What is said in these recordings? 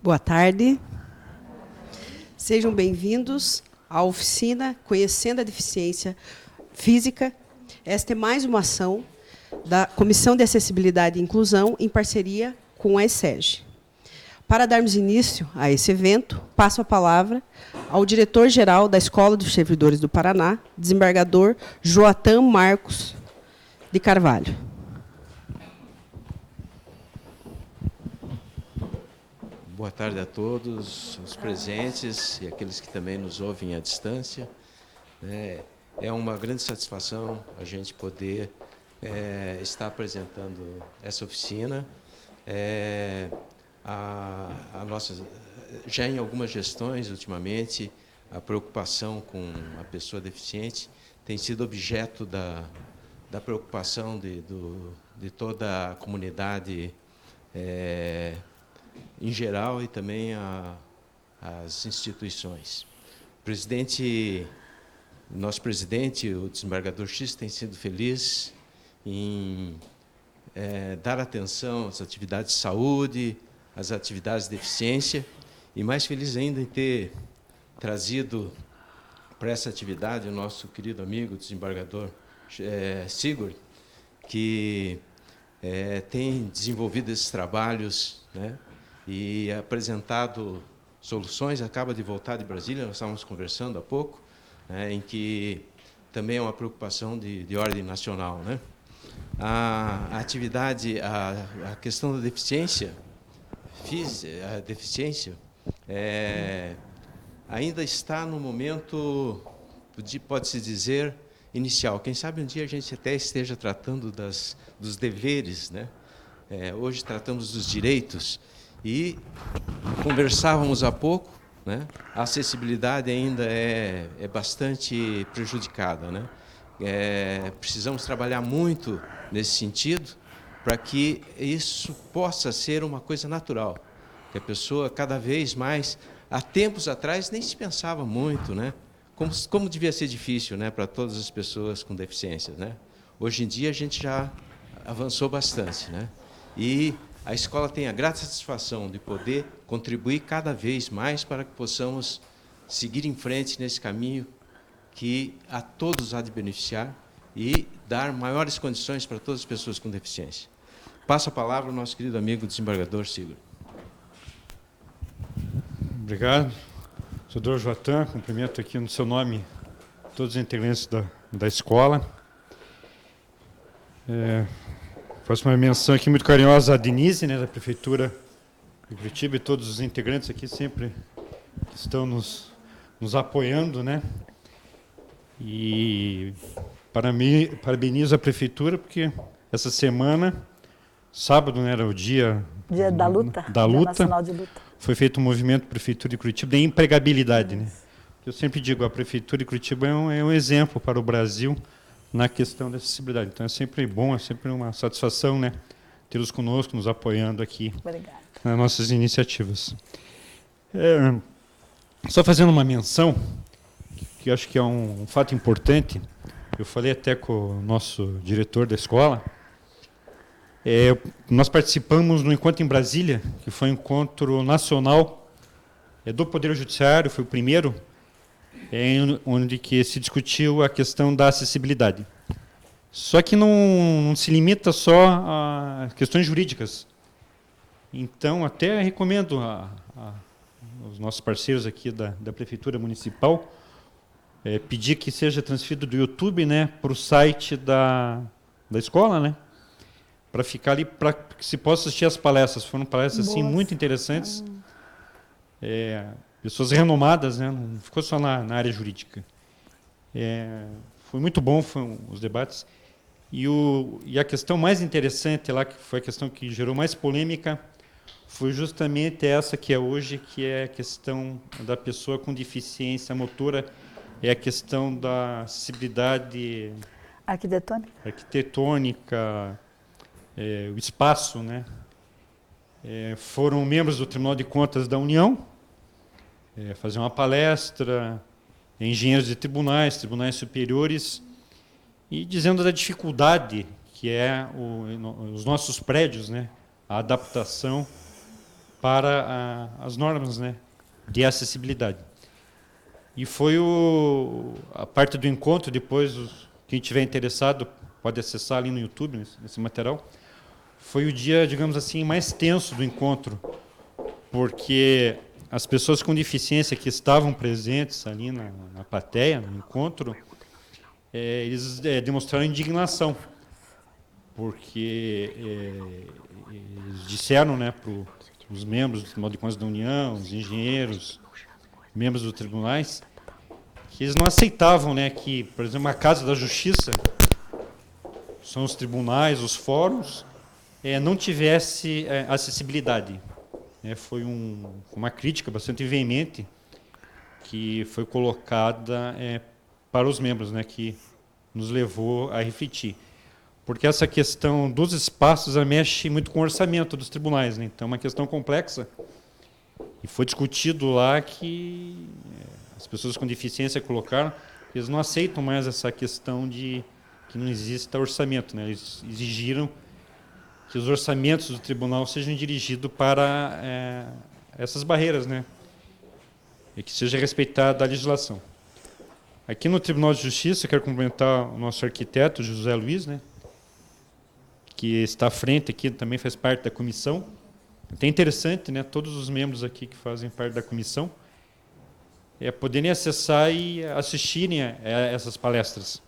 Boa tarde. Sejam bem-vindos à oficina Conhecendo a Deficiência Física. Esta é mais uma ação da Comissão de Acessibilidade e Inclusão em parceria com a ESEG. Para darmos início a esse evento, passo a palavra ao diretor-geral da Escola dos Servidores do Paraná, desembargador Joatan Marcos de Carvalho. Boa tarde a todos os presentes e aqueles que também nos ouvem à distância. É uma grande satisfação a gente poder estar apresentando essa oficina. Já em algumas gestões, ultimamente, a preocupação com a pessoa deficiente tem sido objeto da preocupação de toda a comunidade em geral e também as instituições. Nosso presidente, o desembargador X, tem sido feliz em dar atenção às atividades de saúde, às atividades de deficiência, e mais feliz ainda em ter trazido para essa atividade o nosso querido amigo, o desembargador Sigurd, que tem desenvolvido esses trabalhos, né, e apresentado soluções. Acaba de voltar de Brasília, nós estávamos conversando há pouco, em que também é uma preocupação de ordem nacional, né? A atividade, a questão da deficiência, a deficiência ainda está no momento, pode-se dizer, inicial. Quem sabe um dia a gente até esteja tratando dos deveres, né? Hoje tratamos dos direitos. E conversávamos há pouco, né? A acessibilidade ainda é bastante prejudicada, né? Precisamos trabalhar muito nesse sentido para que isso possa ser uma coisa natural, que a pessoa cada vez mais, há tempos atrás nem se pensava muito, né? Como devia ser difícil, né, para todas as pessoas com deficiências, né? Hoje em dia a gente já avançou bastante, né? E a escola tem a grata satisfação de poder contribuir cada vez mais para que possamos seguir em frente nesse caminho que a todos há de beneficiar e dar maiores condições para todas as pessoas com deficiência. Passo a palavra ao nosso querido amigo desembargador Sigurd. Obrigado. Senador Joatan, cumprimento aqui no seu nome todos os integrantes da escola. Faço uma menção aqui muito carinhosa à Denise, né, da Prefeitura de Curitiba, e todos os integrantes aqui sempre que estão nos apoiando, né? E parabenizo a Prefeitura, porque essa semana, sábado, né, era o dia da luta, Dia Nacional de Luta. Foi feito um movimento Prefeitura de Curitiba de empregabilidade, né? Eu sempre digo, a Prefeitura de Curitiba é um exemplo para o Brasil na questão da acessibilidade. Então, é sempre bom, é sempre uma satisfação, né, tê-los conosco, nos apoiando aqui. Obrigada. Nas nossas iniciativas. Só fazendo uma menção, que eu acho que é um fato importante, eu falei até com o nosso diretor da escola, nós participamos no Encontro em Brasília, que foi um encontro nacional do Poder Judiciário, foi o primeiro, onde que se discutiu a questão da acessibilidade. Só que não se limita só a questões jurídicas. Então, até recomendo aos nossos parceiros aqui da Prefeitura Municipal pedir que seja transferido do YouTube, né, para o site da escola, né, para ficar ali, para que se possa assistir as palestras. Foram palestras assim, muito interessantes. Pessoas renomadas, né? Não ficou só na área jurídica. Foi muito bom, foram os debates. E a questão mais interessante lá, que foi a questão que gerou mais polêmica, foi justamente essa que é hoje, que é a questão da pessoa com deficiência motora, é a questão da acessibilidade arquitetônica, o espaço, né? Foram membros do Tribunal de Contas da União, fazer uma palestra, engenheiros de tribunais superiores, e dizendo da dificuldade que é os nossos prédios, né, a adaptação para as normas, né, de acessibilidade. E foi a parte do encontro, depois, quem tiver interessado pode acessar ali no YouTube, nesse material, foi o dia, digamos assim, mais tenso do encontro, porque as pessoas com deficiência que estavam presentes ali na plateia, no encontro, eles demonstraram indignação, porque eles disseram, né, para os membros do Tribunal de Contas da União, os engenheiros, membros dos tribunais, que eles não aceitavam, né, que, por exemplo, a Casa da Justiça, são os tribunais, os fóruns, não tivesse acessibilidade. Foi uma crítica bastante veemente que foi colocada para os membros, né, que nos levou a refletir. Porque essa questão dos espaços mexe muito com o orçamento dos tribunais, né? Então é uma questão complexa. E foi discutido lá que as pessoas com deficiência colocaram que eles não aceitam mais essa questão de que não exista orçamento, né? Eles exigiram que os orçamentos do tribunal sejam dirigidos para essas barreiras, né? E que seja respeitada a legislação. Aqui no Tribunal de Justiça, eu quero cumprimentar o nosso arquiteto, José Luiz, né, que está à frente aqui, também faz parte da comissão. É interessante, né, todos os membros aqui que fazem parte da comissão poderem acessar e assistirem a essas palestras.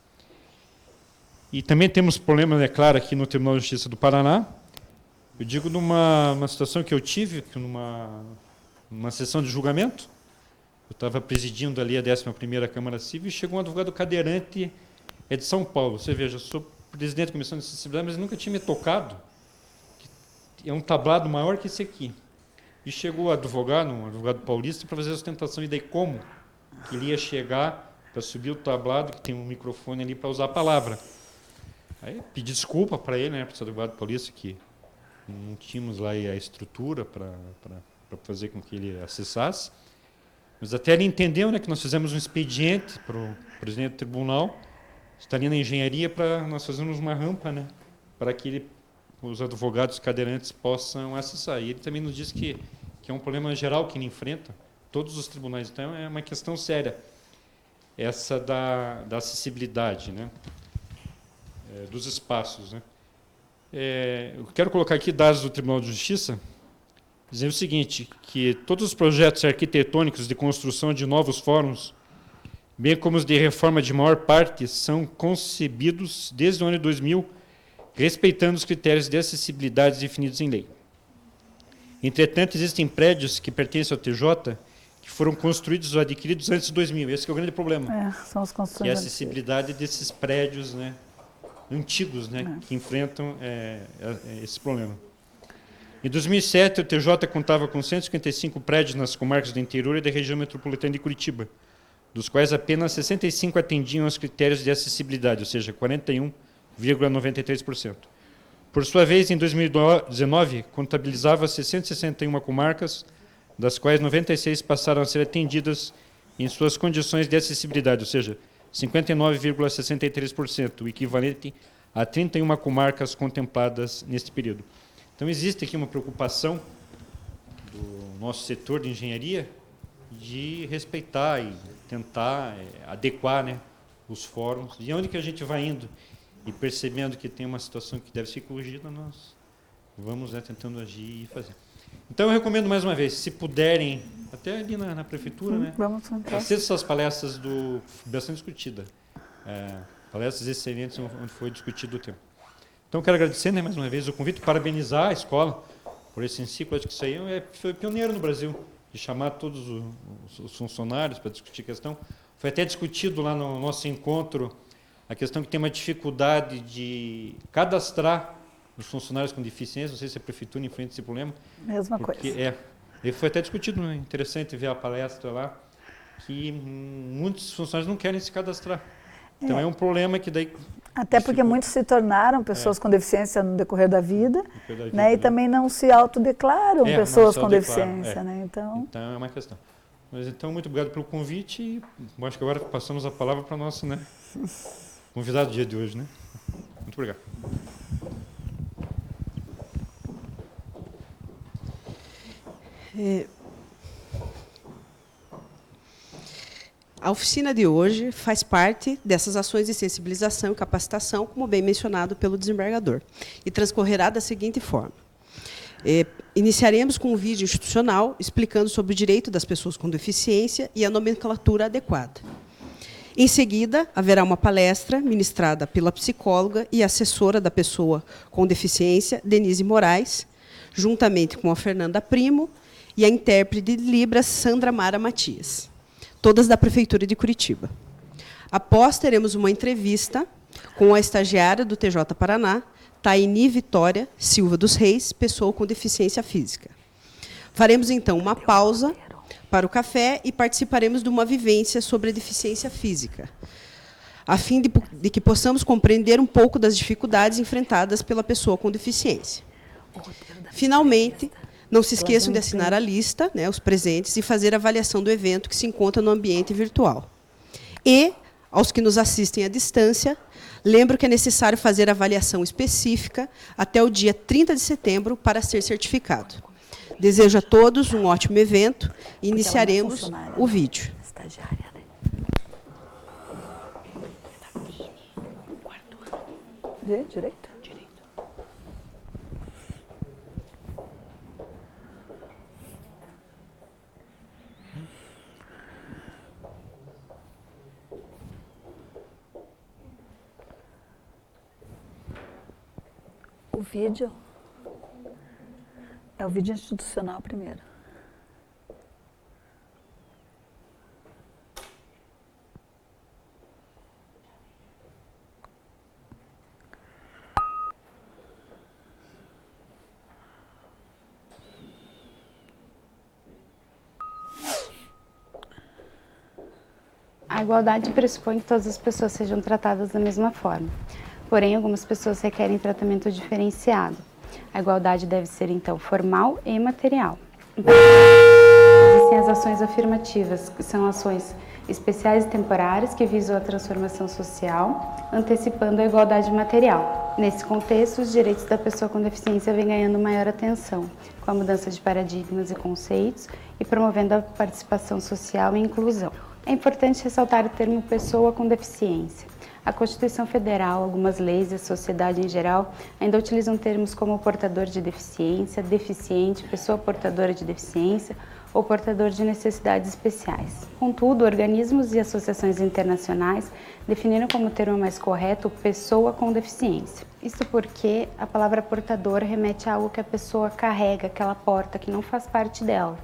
E também temos problemas, é claro, aqui no Tribunal de Justiça do Paraná. Eu digo numa situação que eu tive, numa sessão de julgamento. Eu estava presidindo ali a 11ª Câmara Civil e chegou um advogado cadeirante de São Paulo. Você veja, eu sou presidente da Comissão de Acessibilidade, mas nunca tinha me tocado. É um tablado maior que esse aqui. E chegou um advogado paulista, para fazer a sustentação. E daí como que ele ia chegar para subir o tablado, que tem um microfone ali para usar a palavra. Aí pedi desculpa para ele, né, para esse advogado paulista, que não tínhamos lá a estrutura para fazer com que ele acessasse. Mas até ele entendeu, né, que nós fizemos um expediente para o presidente do tribunal, está ali na engenharia, para nós fazermos uma rampa, né, para que os advogados cadeirantes possam acessar. E ele também nos disse que é um problema geral que ele enfrenta, todos os tribunais. Então, é uma questão séria, essa da acessibilidade, né, dos espaços, né. Eu quero colocar aqui dados do Tribunal de Justiça, dizendo o seguinte, que todos os projetos arquitetônicos de construção de novos fóruns, bem como os de reforma de maior parte, são concebidos desde o ano de 2000, respeitando os critérios de acessibilidade definidos em lei. Entretanto, existem prédios que pertencem ao TJ que foram construídos ou adquiridos antes de 2000. Esse é o grande problema. São as construções. Que é a acessibilidade desses prédios, né, antigos, né, que enfrentam esse problema. Em 2007, o TJ contava com 155 prédios nas comarcas do interior e da região metropolitana de Curitiba, dos quais apenas 65 atendiam aos critérios de acessibilidade, ou seja, 41,93%. Por sua vez, em 2019, contabilizava 661 comarcas, das quais 96 passaram a ser atendidas em suas condições de acessibilidade, ou seja, 59,63%, o equivalente a 31 comarcas contempladas neste período. Então, existe aqui uma preocupação do nosso setor de engenharia de respeitar e tentar adequar, né, os fóruns. E onde que a gente vai indo e percebendo que tem uma situação que deve ser corrigida, nós vamos, né, tentando agir e fazer. Então, eu recomendo mais uma vez, se puderem, até ali na prefeitura, né, assistam essas palestras bastante discutidas, palestras excelentes onde foi discutido o tema. Então, quero agradecer, né, mais uma vez o convite, parabenizar a escola por esse ciclo. Acho que isso aí foi pioneiro no Brasil, de chamar todos os funcionários para discutir a questão. Foi até discutido lá no nosso encontro a questão que tem uma dificuldade de cadastrar os funcionários com deficiência. Não sei se a prefeitura enfrenta esse problema. Mesma coisa. E foi até discutido, né? Interessante ver a palestra lá, que muitos funcionários não querem se cadastrar. Então, é um problema que daí... Até porque muitos se tornaram pessoas com deficiência no decorrer da vida, né, e também não se autodeclaram pessoas com deficiência. Né, então é uma questão. Mas, então, muito obrigado pelo convite e acho que agora passamos a palavra para o nosso, né, convidado do dia de hoje. Né? Muito obrigado. A oficina de hoje faz parte dessas ações de sensibilização e capacitação, como bem mencionado pelo desembargador, e transcorrerá da seguinte forma. Iniciaremos com um vídeo institucional explicando sobre o direito das pessoas com deficiência e a nomenclatura adequada. Em seguida, haverá uma palestra ministrada pela psicóloga e assessora da pessoa com deficiência, Denise Moraes, juntamente com a Fernanda Primo e a intérprete de Libras, Sandra Mara Matias, todas da Prefeitura de Curitiba. Após, teremos uma entrevista com a estagiária do TJ Paraná, Taini Vitória Silva dos Reis, pessoa com deficiência física. Faremos, então, uma pausa para o café e participaremos de uma vivência sobre a deficiência física, a fim de que possamos compreender um pouco das dificuldades enfrentadas pela pessoa com deficiência. Finalmente, não se esqueçam de assinar a lista, né, os presentes, e fazer a avaliação do evento que se encontra no ambiente virtual. E, aos que nos assistem à distância, lembro que é necessário fazer a avaliação específica até o dia 30 de setembro para ser certificado. Desejo a todos um ótimo evento e iniciaremos o vídeo. Direito? O vídeo é o vídeo institucional primeiro. A igualdade pressupõe que todas as pessoas sejam tratadas da mesma forma. Porém, algumas pessoas requerem tratamento diferenciado. A igualdade deve ser, então, formal e material. Existem as ações afirmativas, que são ações especiais e temporárias que visam a transformação social, antecipando a igualdade material. Nesse contexto, os direitos da pessoa com deficiência vêm ganhando maior atenção, com a mudança de paradigmas e conceitos e promovendo a participação social e inclusão. É importante ressaltar o termo pessoa com deficiência. A Constituição Federal, algumas leis e a sociedade em geral ainda utilizam termos como portador de deficiência, deficiente, pessoa portadora de deficiência ou portador de necessidades especiais. Contudo, organismos e associações internacionais definiram como termo mais correto pessoa com deficiência. Isso porque a palavra portador remete a algo que a pessoa carrega, que ela porta, que não faz parte dela.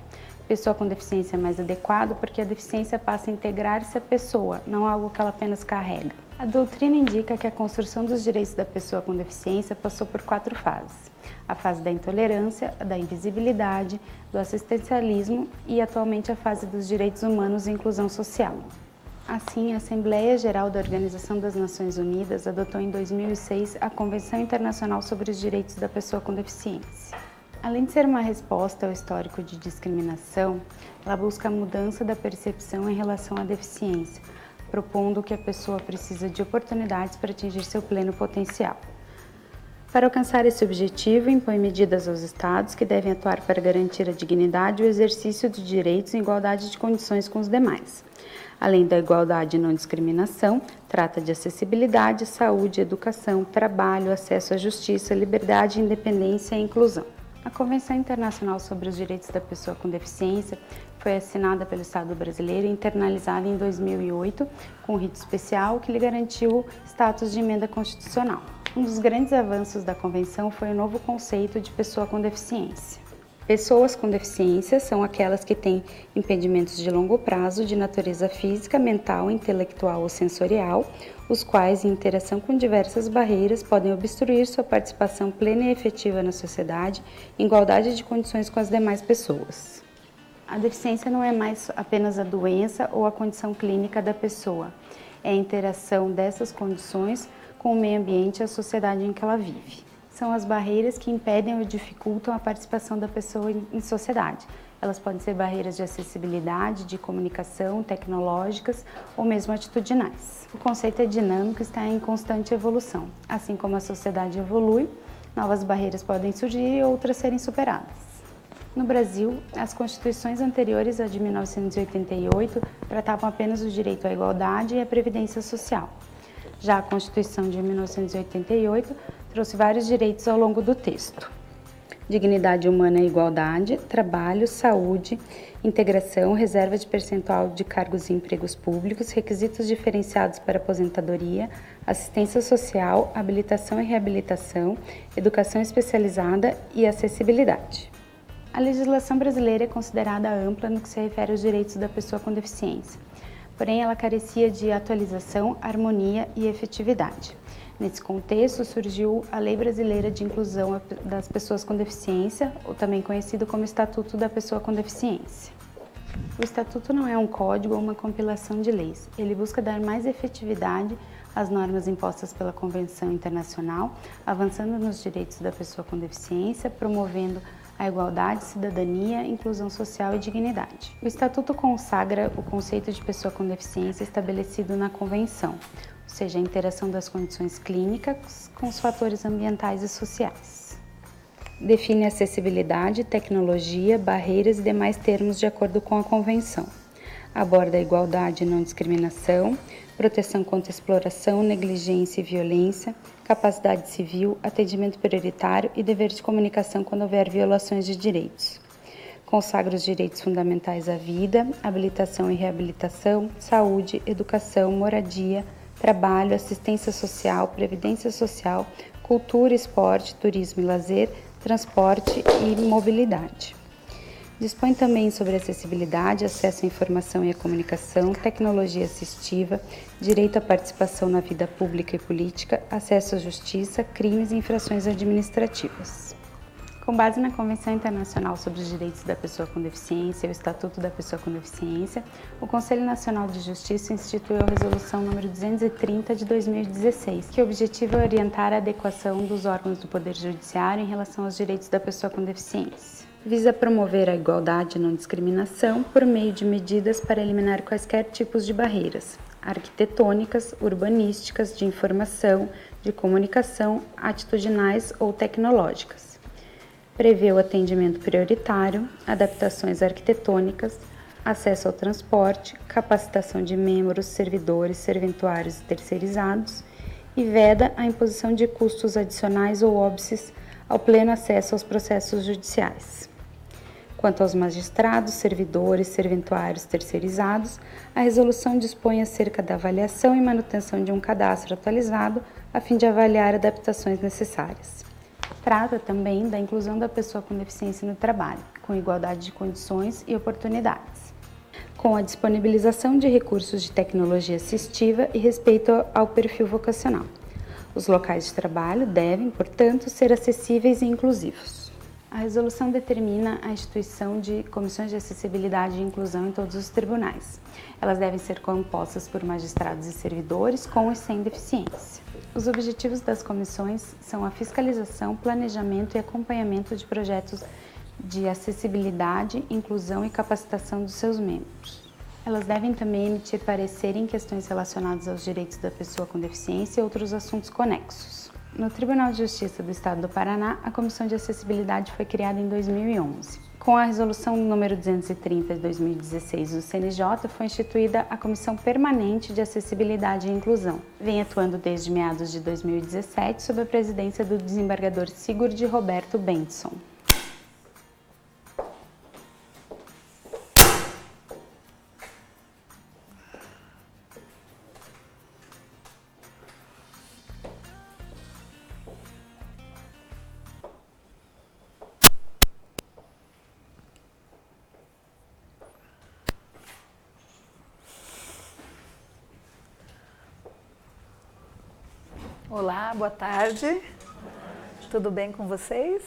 Pessoa com deficiência é mais adequado porque a deficiência passa a integrar-se à pessoa, não algo que ela apenas carrega. A doutrina indica que a construção dos direitos da pessoa com deficiência passou por 4 fases. A fase da intolerância, da invisibilidade, do assistencialismo e, atualmente, a fase dos direitos humanos e inclusão social. Assim, a Assembleia Geral da Organização das Nações Unidas adotou em 2006 a Convenção Internacional sobre os Direitos da Pessoa com Deficiência. Além de ser uma resposta ao histórico de discriminação, ela busca a mudança da percepção em relação à deficiência, propondo que a pessoa precisa de oportunidades para atingir seu pleno potencial. Para alcançar esse objetivo, impõe medidas aos Estados que devem atuar para garantir a dignidade e o exercício de direitos em igualdade de condições com os demais. Além da igualdade e não discriminação, trata de acessibilidade, saúde, educação, trabalho, acesso à justiça, liberdade, independência e inclusão. A Convenção Internacional sobre os Direitos da Pessoa com Deficiência foi assinada pelo Estado brasileiro e internalizada em 2008, com um rito especial que lhe garantiu status de emenda constitucional. Um dos grandes avanços da Convenção foi o novo conceito de pessoa com deficiência. Pessoas com deficiência são aquelas que têm impedimentos de longo prazo de natureza física, mental, intelectual ou sensorial, os quais, em interação com diversas barreiras, podem obstruir sua participação plena e efetiva na sociedade, em igualdade de condições com as demais pessoas. A deficiência não é mais apenas a doença ou a condição clínica da pessoa, é a interação dessas condições com o meio ambiente e a sociedade em que ela vive. São as barreiras que impedem ou dificultam a participação da pessoa em sociedade. Elas podem ser barreiras de acessibilidade, de comunicação, tecnológicas ou mesmo atitudinais. O conceito é dinâmico e está em constante evolução. Assim como a sociedade evolui, novas barreiras podem surgir e outras serem superadas. No Brasil, as constituições anteriores à de 1988 tratavam apenas o direito à igualdade e à previdência social. Já a Constituição de 1988 trouxe vários direitos ao longo do texto: dignidade humana e igualdade, trabalho, saúde, integração, reserva de percentual de cargos e empregos públicos, requisitos diferenciados para aposentadoria, assistência social, habilitação e reabilitação, educação especializada e acessibilidade. A legislação brasileira é considerada ampla no que se refere aos direitos da pessoa com deficiência, porém ela carecia de atualização, harmonia e efetividade. Nesse contexto, surgiu a Lei Brasileira de Inclusão das Pessoas com Deficiência, ou também conhecido como Estatuto da Pessoa com Deficiência. O Estatuto não é um código ou uma compilação de leis. Ele busca dar mais efetividade às normas impostas pela Convenção Internacional, avançando nos direitos da pessoa com deficiência, promovendo a igualdade, cidadania, inclusão social e dignidade. O Estatuto consagra o conceito de pessoa com deficiência estabelecido na Convenção, ou seja, a interação das condições clínicas com os fatores ambientais e sociais. Define acessibilidade, tecnologia, barreiras e demais termos de acordo com a Convenção. Aborda a igualdade e não discriminação, proteção contra exploração, negligência e violência, capacidade civil, atendimento prioritário e dever de comunicação quando houver violações de direitos. Consagra os direitos fundamentais à vida, habilitação e reabilitação, saúde, educação, moradia, trabalho, assistência social, previdência social, cultura, esporte, turismo e lazer, transporte e mobilidade. Dispõe também sobre acessibilidade, acesso à informação e à comunicação, tecnologia assistiva, direito à participação na vida pública e política, acesso à justiça, crimes e infrações administrativas. Com base na Convenção Internacional sobre os Direitos da Pessoa com Deficiência e o Estatuto da Pessoa com Deficiência, o Conselho Nacional de Justiça instituiu a Resolução nº 230 de 2016, que objetiva orientar a adequação dos órgãos do Poder Judiciário em relação aos direitos da pessoa com deficiência. Visa promover a igualdade e não discriminação por meio de medidas para eliminar quaisquer tipos de barreiras arquitetônicas, urbanísticas, de informação, de comunicação, atitudinais ou tecnológicas. Prevê o atendimento prioritário, adaptações arquitetônicas, acesso ao transporte, capacitação de membros, servidores, serventuários e terceirizados e veda a imposição de custos adicionais ou óbices ao pleno acesso aos processos judiciais. Quanto aos magistrados, servidores, serventuários terceirizados, a resolução dispõe acerca da avaliação e manutenção de um cadastro atualizado a fim de avaliar adaptações necessárias. Trata também da inclusão da pessoa com deficiência no trabalho, com igualdade de condições e oportunidades, com a disponibilização de recursos de tecnologia assistiva e respeito ao perfil vocacional. Os locais de trabalho devem, portanto, ser acessíveis e inclusivos. A resolução determina a instituição de comissões de acessibilidade e inclusão em todos os tribunais. Elas devem ser compostas por magistrados e servidores com e sem deficiência. Os objetivos das comissões são a fiscalização, planejamento e acompanhamento de projetos de acessibilidade, inclusão e capacitação dos seus membros. Elas devem também emitir parecer em questões relacionadas aos direitos da pessoa com deficiência e outros assuntos conexos. No Tribunal de Justiça do Estado do Paraná, a Comissão de Acessibilidade foi criada em 2011. Com a Resolução nº 230 de 2016 do CNJ, foi instituída a Comissão Permanente de Acessibilidade e Inclusão. Vem atuando desde meados de 2017 sob a presidência do desembargador Sigurd Roberto Bentson. Olá, boa tarde. Tudo bem com vocês?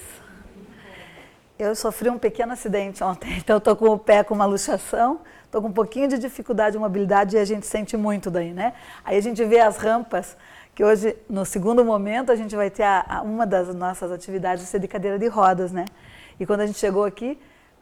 Eu sofri um pequeno acidente ontem, então estou com o pé com uma luxação, estou com um pouquinho de dificuldade de mobilidade e a gente sente muito daí, né? Aí a gente vê as rampas, que hoje, no segundo momento, a gente vai ter uma das nossas atividades ser de cadeira de rodas, né? E quando a gente chegou aqui,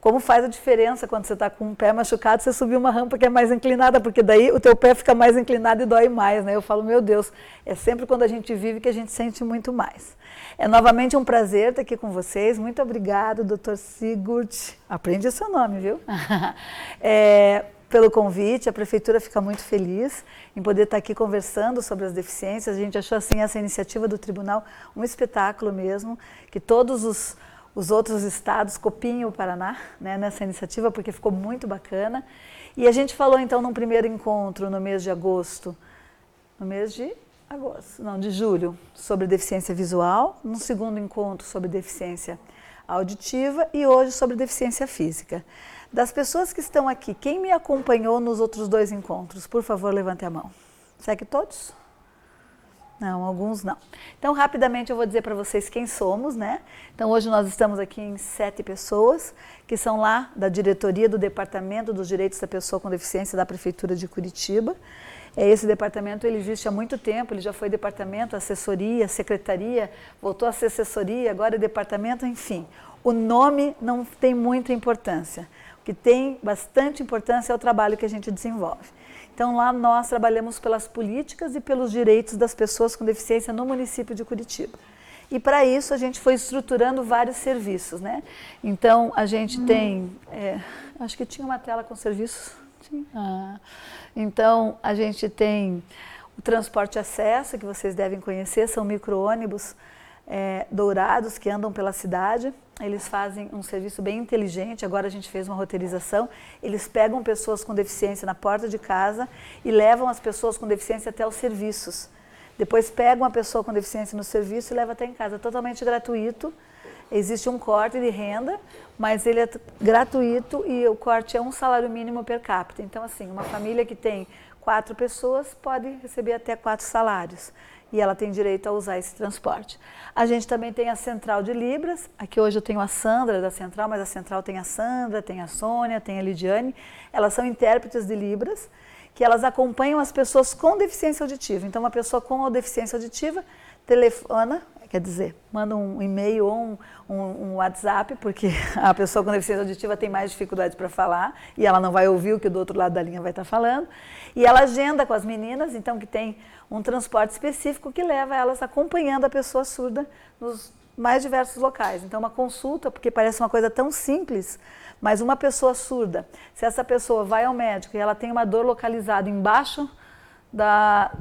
como faz a diferença quando você está com um pé machucado, você subir uma rampa que é mais inclinada, porque daí o teu pé fica mais inclinado e dói mais, né? Eu falo, meu Deus, é sempre quando a gente vive que a gente sente muito mais. É novamente um prazer estar aqui com vocês. Muito obrigado, Dr. Sigurd. Aprende o seu nome, viu? Pelo convite, a Prefeitura fica muito feliz em poder estar aqui conversando sobre as deficiências. A gente achou assim essa iniciativa do Tribunal um espetáculo mesmo, que todos os outros estados copiem o Paraná, né, nessa iniciativa, porque ficou muito bacana. E a gente falou então num primeiro encontro no mês de agosto, de julho, sobre deficiência visual, num segundo encontro sobre deficiência auditiva e hoje sobre deficiência física. Das pessoas que estão aqui, quem me acompanhou nos outros 2 encontros? Por favor, levante a mão. Será que todos? Não, alguns não. Então, rapidamente eu vou dizer para vocês quem somos, né? Então, hoje nós estamos aqui em 7 pessoas, que são lá da diretoria do Departamento dos Direitos da Pessoa com Deficiência da Prefeitura de Curitiba. Esse departamento ele existe há muito tempo, ele já foi departamento, assessoria, secretaria, voltou a ser assessoria, agora é departamento, enfim. O nome não tem muita importância. O que tem bastante importância é o trabalho que a gente desenvolve. Então, lá nós trabalhamos pelas políticas e pelos direitos das pessoas com deficiência no município de Curitiba. E para isso a gente foi estruturando vários serviços, né? Então, a gente tem, acho que tinha uma tela com serviços. Então, a gente tem o transporte acesso, que vocês devem conhecer, são micro-ônibus dourados que andam pela cidade. Eles fazem um serviço bem inteligente, agora a gente fez uma roteirização, eles pegam pessoas com deficiência na porta de casa e levam as pessoas com deficiência até os serviços. Depois pegam a pessoa com deficiência no serviço e levam até em casa, totalmente gratuito. Existe um corte de renda, mas ele é gratuito e o corte é um salário mínimo per capita. Então, assim, uma família que tem 4 pessoas pode receber até 4 salários. E ela tem direito a usar esse transporte. A gente também tem a Central de Libras. Aqui hoje eu tenho a Sandra da Central, mas a Central tem a Sandra, tem a Sônia, tem a Lidiane. Elas são intérpretes de Libras, que elas acompanham as pessoas com deficiência auditiva. Então, uma pessoa com deficiência auditiva telefona, quer dizer, manda um e-mail ou um WhatsApp, porque a pessoa com deficiência auditiva tem mais dificuldade para falar e ela não vai ouvir o que o do outro lado da linha vai estar falando. E ela agenda com as meninas, então que tem um transporte específico que leva elas acompanhando a pessoa surda nos mais diversos locais. Então, uma consulta, porque parece uma coisa tão simples, mas uma pessoa surda, se essa pessoa vai ao médico e ela tem uma dor localizada embaixo da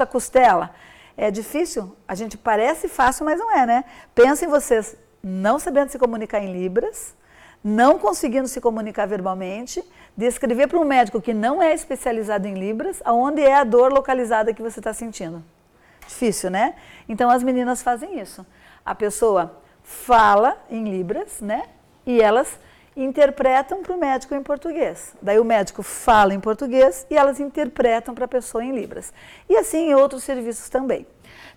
costela, é difícil? A gente parece fácil, mas não é, né? Pensem vocês não sabendo se comunicar em Libras, não conseguindo se comunicar verbalmente, descrever para um médico que não é especializado em Libras, aonde é a dor localizada que você está sentindo. Difícil, né? Então, as meninas fazem isso. A pessoa fala em Libras, né? E elas interpretam para o médico em português. Daí o médico fala em português e elas interpretam para a pessoa em Libras. E assim em outros serviços também.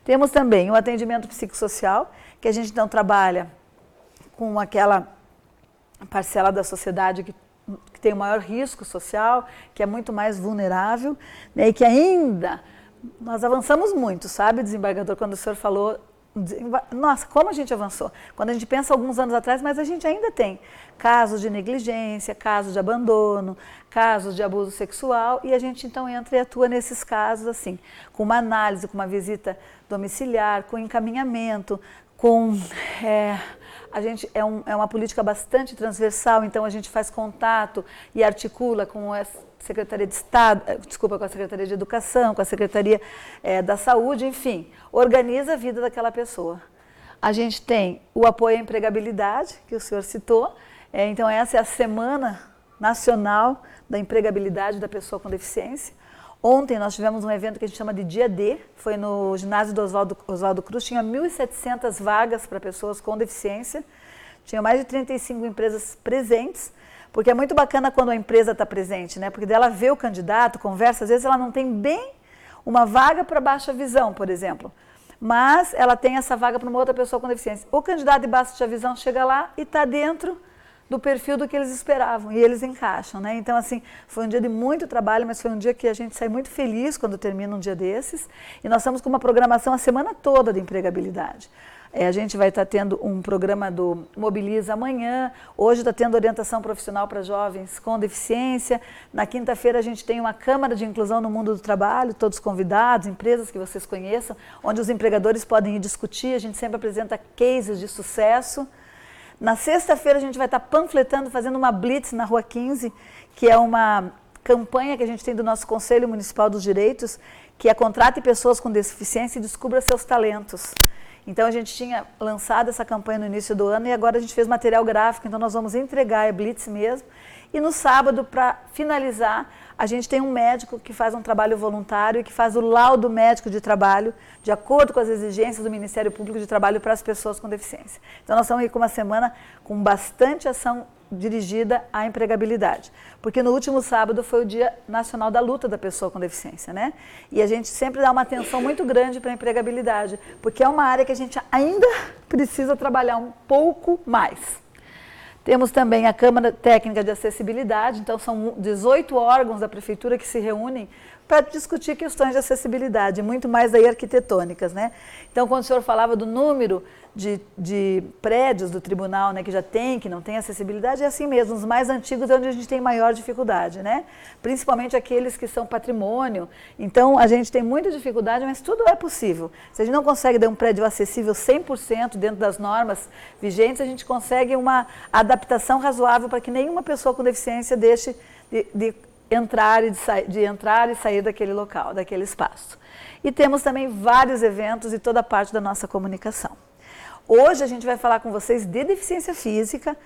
Temos também o atendimento psicossocial, que a gente então trabalha com aquela parcela da sociedade que tem o maior risco social, que é muito mais vulnerável, né, e que ainda nós avançamos muito, sabe, desembargador, quando o senhor falou, nossa, como a gente avançou. Quando a gente pensa alguns anos atrás, mas a gente ainda tem casos de negligência, casos de abandono, casos de abuso sexual, e a gente então entra e atua nesses casos assim, com uma análise, com uma visita domiciliar, com encaminhamento, com... a gente é uma política bastante transversal, então a gente faz contato e articula com a Secretaria de Estado, com a Secretaria de Educação, com a Secretaria da Saúde, enfim, organiza a vida daquela pessoa. A gente tem o apoio à empregabilidade, que o senhor citou, então essa é a Semana Nacional da Empregabilidade da Pessoa com Deficiência. Ontem nós tivemos um evento que a gente chama de Dia D, foi no ginásio do Oswaldo Cruz, tinha 1.700 vagas para pessoas com deficiência, tinha mais de 35 empresas presentes, porque é muito bacana quando a empresa está presente, né? Porque dela vê o candidato, conversa, às vezes ela não tem bem uma vaga para baixa visão, por exemplo, mas ela tem essa vaga para uma outra pessoa com deficiência. O candidato de baixa visão chega lá e está dentro do perfil do que eles esperavam, e eles encaixam, né? Então, assim, foi um dia de muito trabalho, mas foi um dia que a gente sai muito feliz quando termina um dia desses, e nós estamos com uma programação a semana toda de empregabilidade. A gente vai estar tendo um programa do Mobiliza amanhã. Hoje está tendo orientação profissional para jovens com deficiência. Na quinta-feira a gente tem uma Câmara de Inclusão no Mundo do Trabalho, todos convidados, empresas que vocês conheçam, onde os empregadores podem ir discutir. A gente sempre apresenta cases de sucesso. Na sexta-feira a gente vai estar panfletando, fazendo uma blitz na Rua 15, que é uma campanha que a gente tem do nosso Conselho Municipal dos Direitos, que é contrate pessoas com deficiência e descubra seus talentos. Então, a gente tinha lançado essa campanha no início do ano e agora a gente fez material gráfico, então nós vamos entregar a blitz mesmo. E no sábado, para finalizar, a gente tem um médico que faz um trabalho voluntário e que faz o laudo médico de trabalho, de acordo com as exigências do Ministério Público de Trabalho para as pessoas com deficiência. Então, nós estamos aí com uma semana com bastante ação dirigida à empregabilidade. Porque no último sábado foi o Dia Nacional da Luta da Pessoa com Deficiência, né? E a gente sempre dá uma atenção muito grande para a empregabilidade, porque é uma área que a gente ainda precisa trabalhar um pouco mais. Temos também a Câmara Técnica de Acessibilidade, então são 18 órgãos da Prefeitura que se reúnem para discutir questões de acessibilidade, muito mais aí arquitetônicas, né? Então, quando o senhor falava do número de prédios do tribunal, né, que já tem, que não tem acessibilidade, é assim mesmo, os mais antigos é onde a gente tem maior dificuldade, né? Principalmente aqueles que são patrimônio. Então, a gente tem muita dificuldade, mas tudo é possível. Se a gente não consegue dar um prédio acessível 100% dentro das normas vigentes, a gente consegue uma adaptação razoável para que nenhuma pessoa com deficiência deixe de entrar e sair daquele local, daquele espaço. E temos também vários eventos e toda a parte da nossa comunicação. Hoje a gente vai falar com vocês de deficiência física.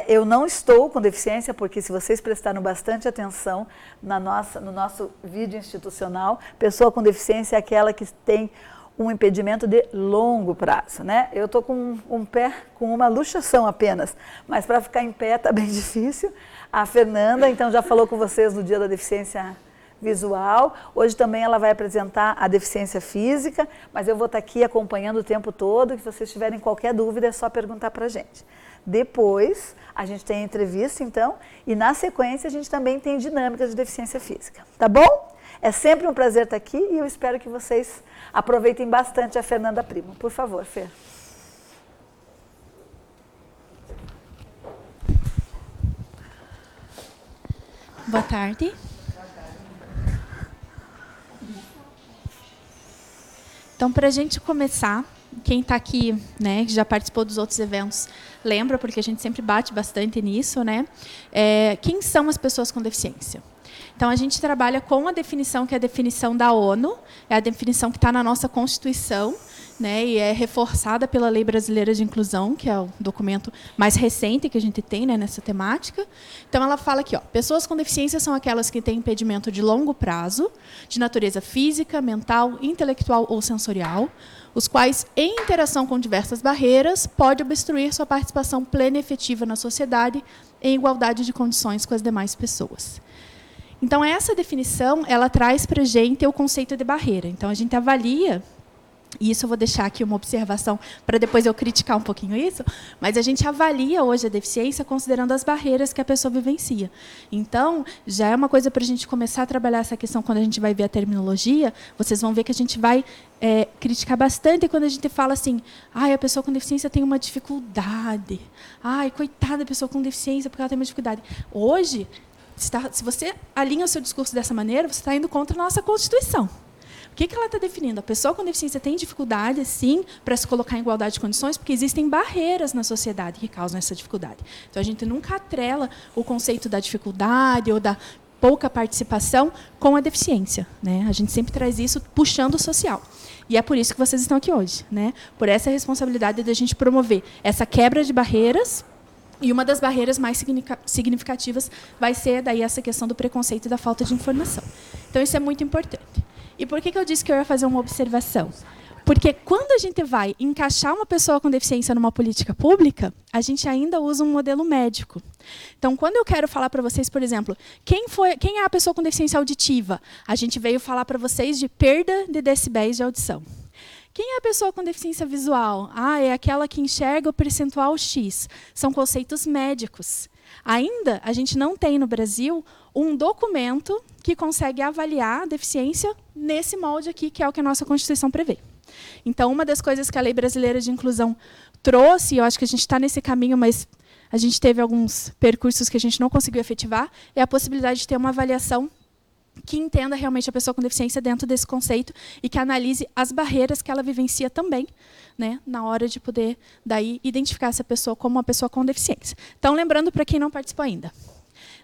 Eu não estou com deficiência, porque se vocês prestaram bastante atenção no nosso vídeo institucional, pessoa com deficiência é aquela que tem um impedimento de longo prazo, né? Eu estou com um pé com uma luxação apenas, mas para ficar em pé está bem difícil. A Fernanda, então, já falou com vocês no Dia da Deficiência Visual. Hoje também ela vai apresentar a deficiência física, mas eu vou estar aqui acompanhando o tempo todo. Se vocês tiverem qualquer dúvida, é só perguntar para a gente. Depois, a gente tem a entrevista, então, e na sequência a gente também tem dinâmica de deficiência física. Tá bom? É sempre um prazer estar aqui e eu espero que vocês aproveitem bastante a Fernanda Primo. Por favor, Fer. Boa tarde. Então, para a gente começar, quem está aqui, né, que já participou dos outros eventos, lembra, porque a gente sempre bate bastante nisso, né? Quem são as pessoas com deficiência? Então, a gente trabalha com a definição, que é a definição da ONU, é a definição que está na nossa Constituição, né, e é reforçada pela Lei Brasileira de Inclusão, que é o documento mais recente que a gente tem, né, nessa temática. Então, ela fala aqui, ó, pessoas com deficiência são aquelas que têm impedimento de longo prazo, de natureza física, mental, intelectual ou sensorial, os quais, em interação com diversas barreiras, pode obstruir sua participação plena e efetiva na sociedade em igualdade de condições com as demais pessoas. Então, essa definição, ela traz para a gente o conceito de barreira. Então, a gente avalia, e isso eu vou deixar aqui uma observação para depois eu criticar um pouquinho isso, mas a gente avalia hoje a deficiência considerando as barreiras que a pessoa vivencia. Então, já é uma coisa para a gente começar a trabalhar essa questão quando a gente vai ver a terminologia, vocês vão ver que a gente vai criticar bastante quando a gente fala assim, a pessoa com deficiência tem uma dificuldade, coitada da pessoa com deficiência porque ela tem uma dificuldade. Hoje, se você alinha o seu discurso dessa maneira, você está indo contra a nossa Constituição. O que ela está definindo? A pessoa com deficiência tem dificuldade, sim, para se colocar em igualdade de condições, porque existem barreiras na sociedade que causam essa dificuldade. Então, a gente nunca atrela o conceito da dificuldade ou da pouca participação com a deficiência, né? A gente sempre traz isso puxando o social. E é por isso que vocês estão aqui hoje, né? Por essa responsabilidade de a gente promover essa quebra de barreiras. E uma das barreiras mais significativas vai ser daí essa questão do preconceito e da falta de informação. Então, isso é muito importante. E por que eu disse que eu ia fazer uma observação? Porque quando a gente vai encaixar uma pessoa com deficiência numa política pública, a gente ainda usa um modelo médico. Então, quando eu quero falar para vocês, por exemplo, quem é a pessoa com deficiência auditiva? A gente veio falar para vocês de perda de decibéis de audição. Quem é a pessoa com deficiência visual? É aquela que enxerga o percentual X. São conceitos médicos. Ainda, a gente não tem no Brasil um documento que consegue avaliar a deficiência nesse molde aqui, que é o que a nossa Constituição prevê. Então, uma das coisas que a Lei Brasileira de Inclusão trouxe, eu acho que a gente está nesse caminho, mas a gente teve alguns percursos que a gente não conseguiu efetivar, é a possibilidade de ter uma avaliação que entenda realmente a pessoa com deficiência dentro desse conceito e que analise as barreiras que ela vivencia também, né, na hora de poder daí identificar essa pessoa como uma pessoa com deficiência. Então, lembrando para quem não participou ainda,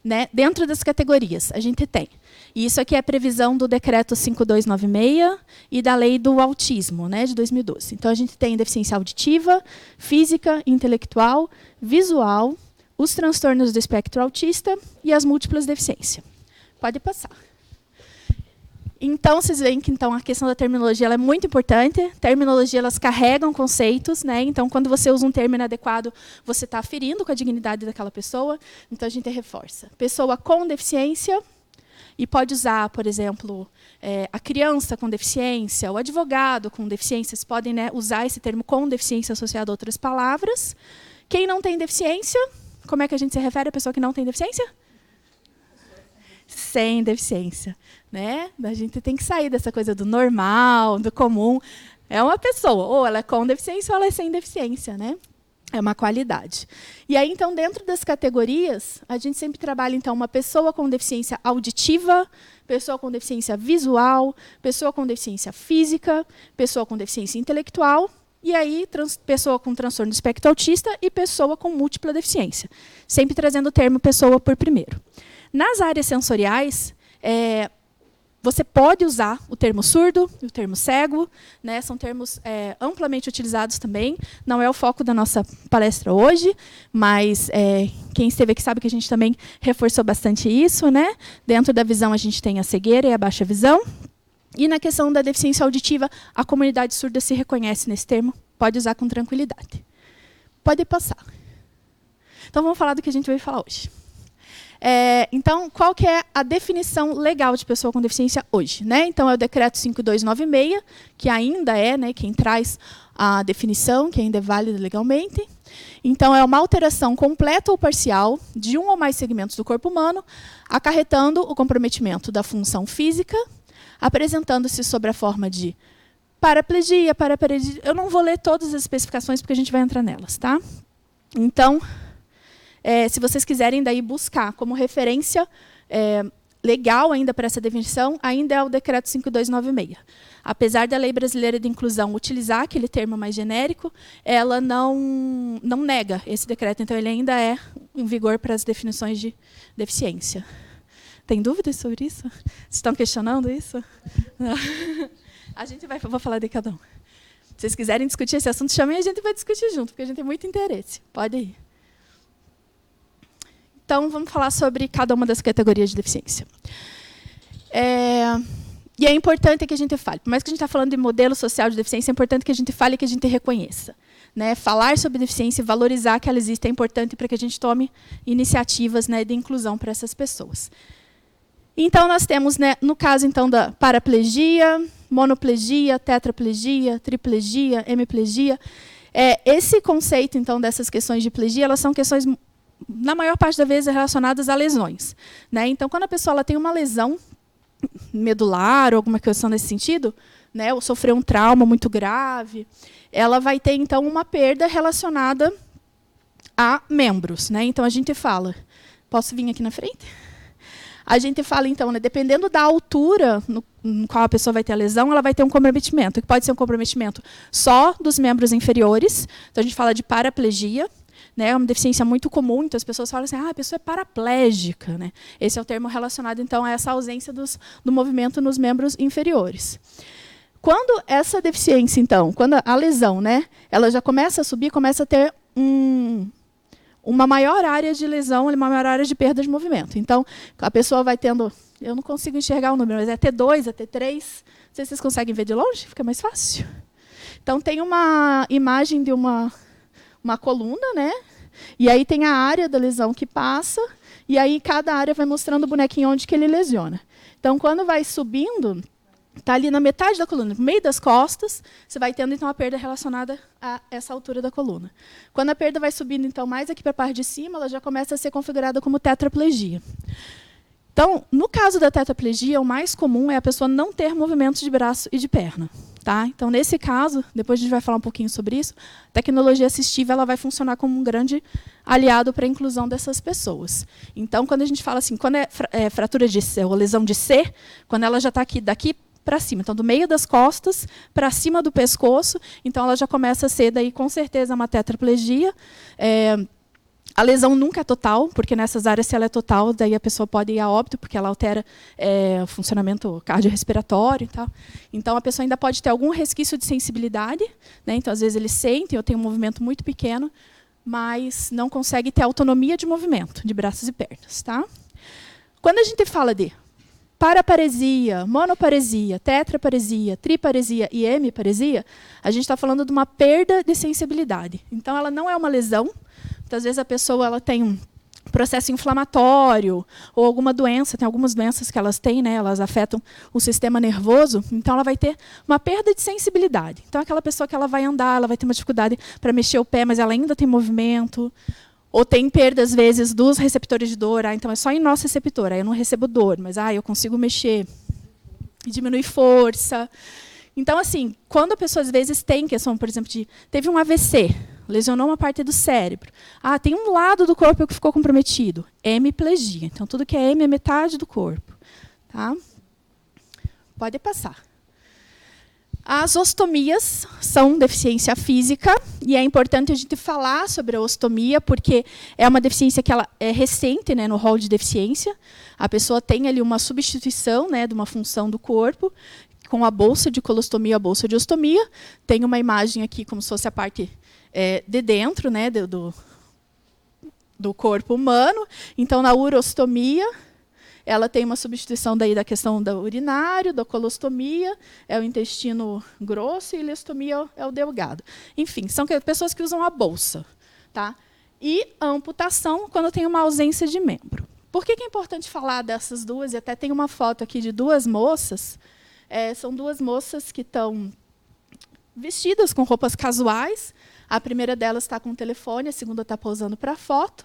né, dentro das categorias, a gente tem, e isso aqui é a previsão do Decreto 5296 e da Lei do Autismo, né, de 2012. Então, a gente tem deficiência auditiva, física, intelectual, visual, os transtornos do espectro autista e as múltiplas deficiências. Pode passar. Então, vocês veem que então, a questão da terminologia ela é muito importante. Terminologia, elas carregam conceitos, né? Então, quando você usa um termo inadequado, você está ferindo com a dignidade daquela pessoa. Então, a gente reforça. Pessoa com deficiência, e pode usar, por exemplo, a criança com deficiência, o advogado com deficiência. Vocês podem, né, usar esse termo com deficiência associado a outras palavras. Quem não tem deficiência, como é que a gente se refere à pessoa que não tem deficiência? Sem deficiência, né? A gente tem que sair dessa coisa do normal, do comum. É uma pessoa, ou ela é com deficiência ou ela é sem deficiência, né? É uma qualidade. E aí, então, dentro das categorias, a gente sempre trabalha, então, uma pessoa com deficiência auditiva, pessoa com deficiência visual, pessoa com deficiência física, pessoa com deficiência intelectual, e aí, pessoa com transtorno do espectro autista e pessoa com múltipla deficiência. Sempre trazendo o termo pessoa por primeiro. Nas áreas sensoriais, você pode usar o termo surdo, o termo cego, né? São termos amplamente utilizados também. Não é o foco da nossa palestra hoje, mas quem esteve aqui sabe que a gente também reforçou bastante isso, né? Dentro da visão, a gente tem a cegueira e a baixa visão. E na questão da deficiência auditiva, a comunidade surda se reconhece nesse termo, pode usar com tranquilidade. Pode passar. Então, vamos falar do que a gente veio falar hoje. Então, qual que é a definição legal de pessoa com deficiência hoje, né? Então, é o Decreto 5296, que ainda é, né, quem traz a definição, que ainda é válida legalmente. Então, é uma alteração completa ou parcial de um ou mais segmentos do corpo humano, acarretando o comprometimento da função física, apresentando-se sob a forma de paraplegia, paraparesia. Eu não vou ler todas as especificações, porque a gente vai entrar nelas, tá? Então, se vocês quiserem daí buscar como referência legal ainda para essa definição, ainda é o Decreto 5296. Apesar da Lei Brasileira de Inclusão utilizar aquele termo mais genérico, ela não nega esse decreto, então ele ainda é em vigor para as definições de deficiência. Tem dúvidas sobre isso? Vocês estão questionando isso? Não. A gente vou falar de cada um. Se vocês quiserem discutir esse assunto, chamem e a gente vai discutir junto, porque a gente tem muito interesse. Pode ir. Então, vamos falar sobre cada uma das categorias de deficiência. E é importante que a gente fale. Por mais que a gente está falando de modelo social de deficiência, é importante que a gente fale e que a gente reconheça. Né? Falar sobre deficiência e valorizar que ela existe é importante para que a gente tome iniciativas, né, de inclusão para essas pessoas. Então, nós temos, né, no caso então, da paraplegia, monoplegia, tetraplegia, triplegia, hemiplegia. Esse conceito, então, dessas questões de plegia, elas são questões, na maior parte das vezes, relacionadas a lesões. Né? Então, quando a pessoa ela tem uma lesão medular ou alguma questão nesse sentido, né, ou sofreu um trauma muito grave, ela vai ter, então, uma perda relacionada a membros. Né? Então, a gente fala... Posso vir aqui na frente? A gente fala, então, né, dependendo da altura no qual a pessoa vai ter a lesão, ela vai ter um comprometimento, que pode ser um comprometimento só dos membros inferiores. Então, a gente fala de paraplegia, né, é uma deficiência muito comum, então as pessoas falam assim, a pessoa é paraplégica. Né? Esse é o termo relacionado, então, a essa ausência do movimento nos membros inferiores. Quando essa deficiência, então, quando a lesão, né, ela já começa a subir, começa a ter uma maior área de lesão, uma maior área de perda de movimento. Então, a pessoa vai tendo... Eu não consigo enxergar o número, mas é T2, é T3. Não sei se vocês conseguem ver de longe, fica mais fácil. Então, tem uma imagem de uma coluna, né? E aí tem a área da lesão que passa, e aí cada área vai mostrando o bonequinho onde que ele lesiona. Então, quando vai subindo... Está ali na metade da coluna, no meio das costas, você vai tendo então a perda relacionada a essa altura da coluna. Quando a perda vai subindo então mais aqui para a parte de cima, ela já começa a ser configurada como tetraplegia. Então, no caso da tetraplegia, o mais comum é a pessoa não ter movimentos de braço e de perna. Tá? Então, nesse caso, depois a gente vai falar um pouquinho sobre isso, a tecnologia assistiva ela vai funcionar como um grande aliado para a inclusão dessas pessoas. Então, quando a gente fala assim, quando é fratura de C ou lesão de C, quando ela já está aqui, daqui para cima, então do meio das costas para cima do pescoço, então ela já começa a ser daí com certeza uma tetraplegia. A lesão nunca é total, porque nessas áreas, se ela é total, daí a pessoa pode ir a óbito, porque ela altera o funcionamento cardiorrespiratório e tal. Então, a pessoa ainda pode ter algum resquício de sensibilidade, né? Então, às vezes, eles sentem, eu tenho um movimento muito pequeno, mas não consegue ter autonomia de movimento, de braços e pernas. Tá? Quando a gente fala de paraparesia, monoparesia, tetraparesia, triparesia e hemiparesia, a gente está falando de uma perda de sensibilidade. Então, ela não é uma lesão. Às vezes a pessoa ela tem um processo inflamatório ou alguma doença, tem algumas doenças que elas têm, né, elas afetam o sistema nervoso, então ela vai ter uma perda de sensibilidade. Então aquela pessoa que ela vai andar, ela vai ter uma dificuldade para mexer o pé, mas ela ainda tem movimento, ou tem perda às vezes dos receptores de dor, então é só em nosso receptor, aí eu não recebo dor, mas eu consigo mexer, e diminui força. Então, assim, quando a pessoa às vezes tem questão, por exemplo, teve um AVC, lesionou uma parte do cérebro. Tem um lado do corpo que ficou comprometido. Hemiplegia. Então, tudo que é hemi é metade do corpo. Tá? Pode passar. As ostomias são deficiência física, e é importante a gente falar sobre a ostomia, porque é uma deficiência que ela é recente, né, no rol de deficiência. A pessoa tem ali uma substituição, né, de uma função do corpo, com a bolsa de colostomia, a bolsa de ostomia. Tem uma imagem aqui como se fosse a parte de dentro, né, do corpo humano. Então, na urostomia, ela tem uma substituição daí da questão do urinário, da colostomia, é o intestino grosso, e a ileostomia é o delgado. Enfim, são pessoas que usam a bolsa. Tá? E a amputação, quando tem uma ausência de membro. Por que é importante falar dessas duas? E até tem uma foto aqui de duas moças. São duas moças que estão vestidas com roupas casuais. A primeira delas está com o telefone, a segunda está posando para a foto.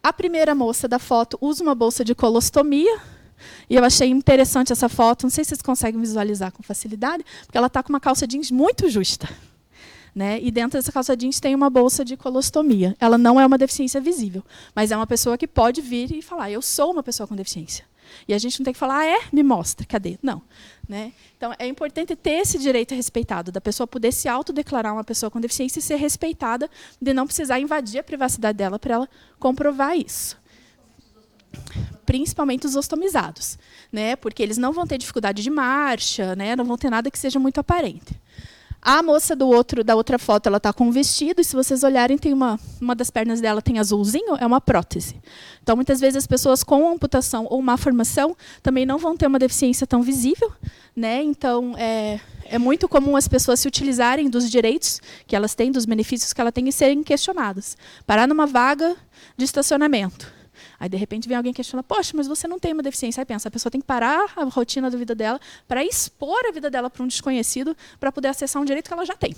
A primeira moça da foto usa uma bolsa de colostomia. E eu achei interessante essa foto, não sei se vocês conseguem visualizar com facilidade, porque ela está com uma calça jeans muito justa. Né? E dentro dessa calça jeans tem uma bolsa de colostomia. Ela não é uma deficiência visível, mas é uma pessoa que pode vir e falar, eu sou uma pessoa com deficiência. E a gente não tem que falar, me mostra, cadê? Não. Né? Então, é importante ter esse direito respeitado, da pessoa poder se autodeclarar uma pessoa com deficiência e ser respeitada, de não precisar invadir a privacidade dela para ela comprovar isso. Principalmente os ostomizados, né? Porque eles não vão ter dificuldade de marcha, né? Não vão ter nada que seja muito aparente. A moça da outra foto, ela está com um vestido, e se vocês olharem, tem uma das pernas dela tem azulzinho, é uma prótese. Então, muitas vezes, as pessoas com amputação ou má formação também não vão ter uma deficiência tão visível. Né? Então, é muito comum as pessoas se utilizarem dos direitos que elas têm, dos benefícios que elas têm, e serem questionadas. Parar numa vaga de estacionamento. Aí, de repente, vem alguém que questiona, poxa, mas você não tem uma deficiência. Aí pensa, a pessoa tem que parar a rotina da vida dela para expor a vida dela para um desconhecido, para poder acessar um direito que ela já tem.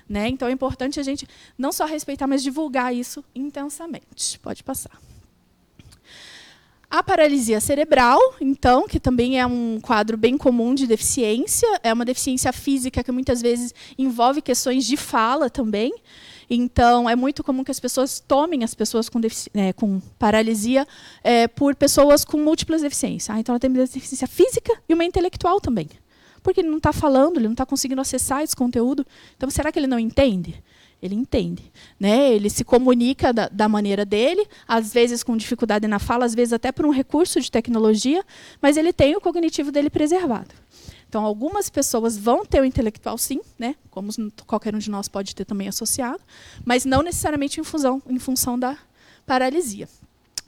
Né? Então, é importante a gente não só respeitar, mas divulgar isso intensamente. Pode passar. A paralisia cerebral, então, que também é um quadro bem comum de deficiência, é uma deficiência física que muitas vezes envolve questões de fala também. Então, é muito comum que as pessoas tomem as pessoas com paralisia por pessoas com múltiplas deficiências. Então, ela tem uma deficiência física e uma intelectual também. Porque ele não está falando, ele não está conseguindo acessar esse conteúdo. Então, será que ele não entende? Ele entende. Né? Ele se comunica da maneira dele, às vezes com dificuldade na fala, às vezes até por um recurso de tecnologia, mas ele tem o cognitivo dele preservado. Então, algumas pessoas vão ter o intelectual, sim, né? Como qualquer um de nós pode ter também associado, mas não necessariamente em função da paralisia.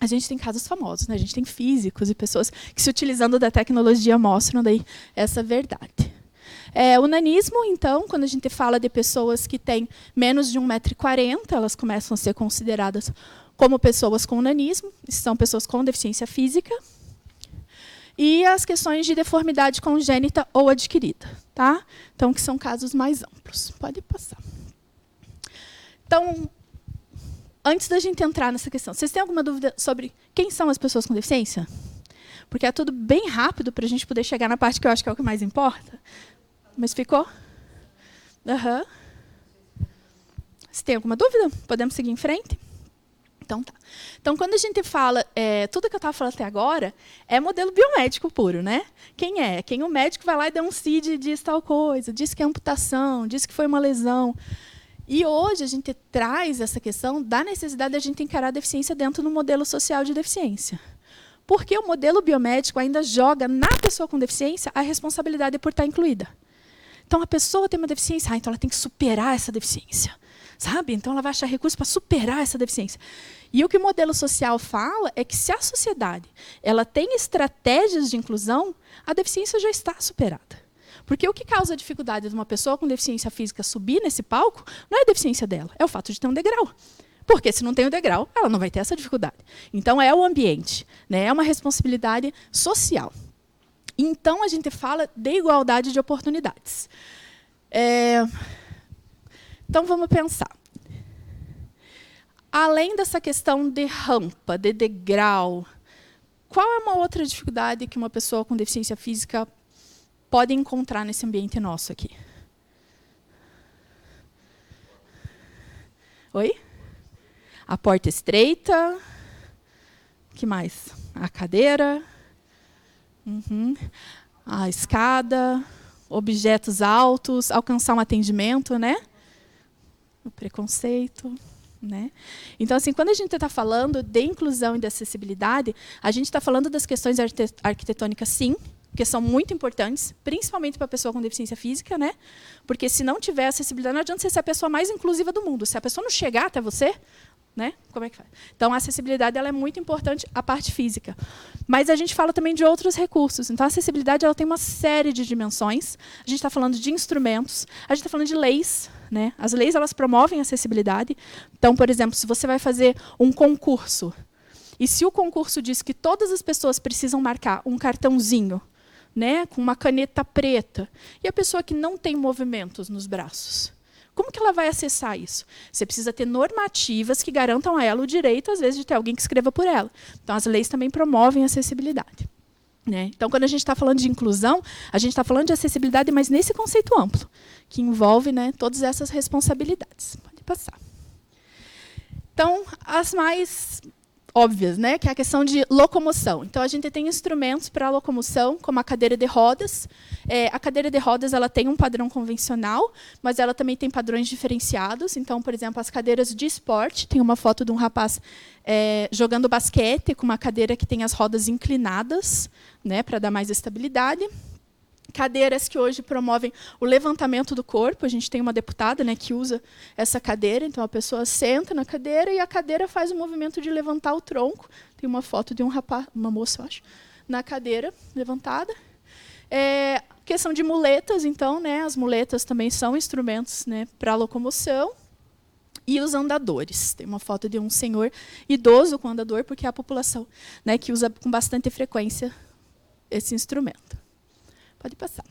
A gente tem casos famosos, né? A gente tem físicos e pessoas que, se utilizando da tecnologia, mostram daí essa verdade. O nanismo, então, quando a gente fala de pessoas que têm menos de 1,40 m, elas começam a ser consideradas como pessoas com nanismo, são pessoas com deficiência física. E as questões de deformidade congênita ou adquirida. Tá? Então, que são casos mais amplos. Pode passar. Então, antes da gente entrar nessa questão, vocês têm alguma dúvida sobre quem são as pessoas com deficiência? Porque é tudo bem rápido para a gente poder chegar na parte que eu acho que é o que mais importa. Mas ficou? Aham. Se tem alguma dúvida, podemos seguir em frente? Então, tá. Então, quando a gente fala, tudo que eu estava falando até agora é modelo biomédico puro, né? Quem é? Quem o médico vai lá e dá um CID e diz tal coisa, diz que é amputação, diz que foi uma lesão. E hoje a gente traz essa questão da necessidade de a gente encarar a deficiência dentro do modelo social de deficiência. Porque o modelo biomédico ainda joga na pessoa com deficiência a responsabilidade por estar incluída. Então, a pessoa tem uma deficiência, então ela tem que superar essa deficiência. Sabe? Então, ela vai achar recursos para superar essa deficiência. E o que o modelo social fala é que, se a sociedade ela tem estratégias de inclusão, a deficiência já está superada. Porque o que causa a dificuldade de uma pessoa com deficiência física subir nesse palco não é a deficiência dela, é o fato de ter um degrau. Porque, se não tem o degrau, ela não vai ter essa dificuldade. Então, é o ambiente, né? É uma responsabilidade social. Então, a gente fala de igualdade de oportunidades. Então, vamos pensar. Além dessa questão de rampa, de degrau, qual é uma outra dificuldade que uma pessoa com deficiência física pode encontrar nesse ambiente nosso aqui? Oi? A porta estreita. O que mais? A cadeira. A escada. Objetos altos. Alcançar um atendimento, né? O preconceito. Né? Então, assim, quando a gente está falando de inclusão e de acessibilidade, a gente está falando das questões arquitetônicas, sim, que são muito importantes, principalmente para a pessoa com deficiência física, né? Porque se não tiver acessibilidade, não adianta você ser a pessoa mais inclusiva do mundo. Se a pessoa não chegar até você, né? Como é que faz? Então, a acessibilidade ela é muito importante, a parte física. Mas a gente fala também de outros recursos. Então, a acessibilidade ela tem uma série de dimensões. A gente está falando de instrumentos, a gente está falando de leis. Né? As leis elas promovem a acessibilidade. Então, por exemplo, se você vai fazer um concurso, e se o concurso diz que todas as pessoas precisam marcar um cartãozinho, né, com uma caneta preta, e a pessoa que não tem movimentos nos braços, como que ela vai acessar isso? Você precisa ter normativas que garantam a ela o direito, às vezes, de ter alguém que escreva por ela. Então, as leis também promovem a acessibilidade. Né? Então, quando a gente está falando de inclusão, a gente está falando de acessibilidade, mas nesse conceito amplo, que envolve, né, todas essas responsabilidades. Pode passar. Então, as mais óbvias, né, que é a questão de locomoção. Então, a gente tem instrumentos para a locomoção, como a cadeira de rodas. A cadeira de rodas ela tem um padrão convencional, mas ela também tem padrões diferenciados. Então, por exemplo, as cadeiras de esporte, tem uma foto de um rapaz jogando basquete com uma cadeira que tem as rodas inclinadas, né, para dar mais estabilidade. Cadeiras que hoje promovem o levantamento do corpo. A gente tem uma deputada, né, que usa essa cadeira. Então, a pessoa senta na cadeira e a cadeira faz o movimento de levantar o tronco. Tem uma foto de um rapaz, uma moça, eu acho, na cadeira levantada. Questão de muletas, então, né, as muletas também são instrumentos, né, para locomoção. E os andadores. Tem uma foto de um senhor idoso com andador, porque é a população, né, que usa com bastante frequência esse instrumento. Pode passar.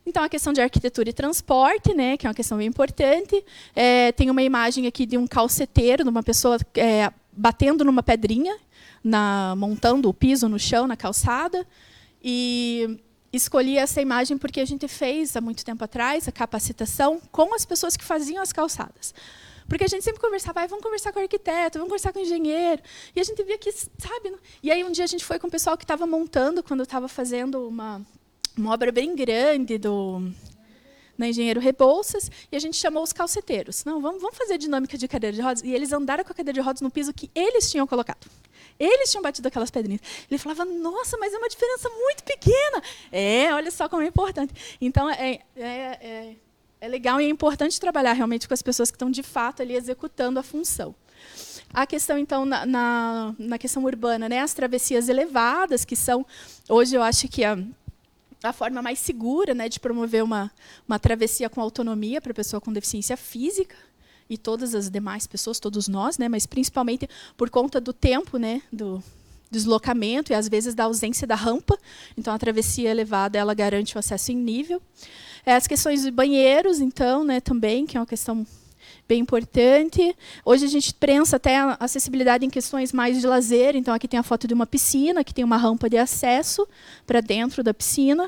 Então, a questão de arquitetura e transporte, né, que é uma questão bem importante. Tem uma imagem aqui de um calceteiro, de uma pessoa batendo numa pedrinha, montando o piso no chão, na calçada. E escolhi essa imagem porque a gente fez, há muito tempo atrás, a capacitação com as pessoas que faziam as calçadas. Porque a gente sempre conversava, vamos conversar com o arquiteto, vamos conversar com o engenheiro. E a gente via que, sabe... E aí, um dia, a gente foi com o pessoal que estava montando, quando eu estava fazendo uma obra bem grande na Engenheiro Rebouças, e a gente chamou os calceteiros. Não, vamos fazer dinâmica de cadeira de rodas. E eles andaram com a cadeira de rodas no piso que eles tinham colocado. Eles tinham batido aquelas pedrinhas. Ele falava, nossa, mas é uma diferença muito pequena. Olha só como é importante. Então, é legal e é importante trabalhar realmente com as pessoas que estão, de fato, ali executando a função. A questão, então, na questão urbana, né, as travessias elevadas, que são, hoje, eu acho que a forma mais segura, né, de promover uma travessia com autonomia para a pessoa com deficiência física e todas as demais pessoas, todos nós, né, mas principalmente por conta do tempo, né, do deslocamento e, às vezes, da ausência da rampa. Então, a travessia elevada ela garante o acesso em nível. As questões de banheiros, então, né, também, que é uma questão bem importante. Hoje a gente pensa até a acessibilidade em questões mais de lazer. Então, aqui tem a foto de uma piscina, que tem uma rampa de acesso para dentro da piscina.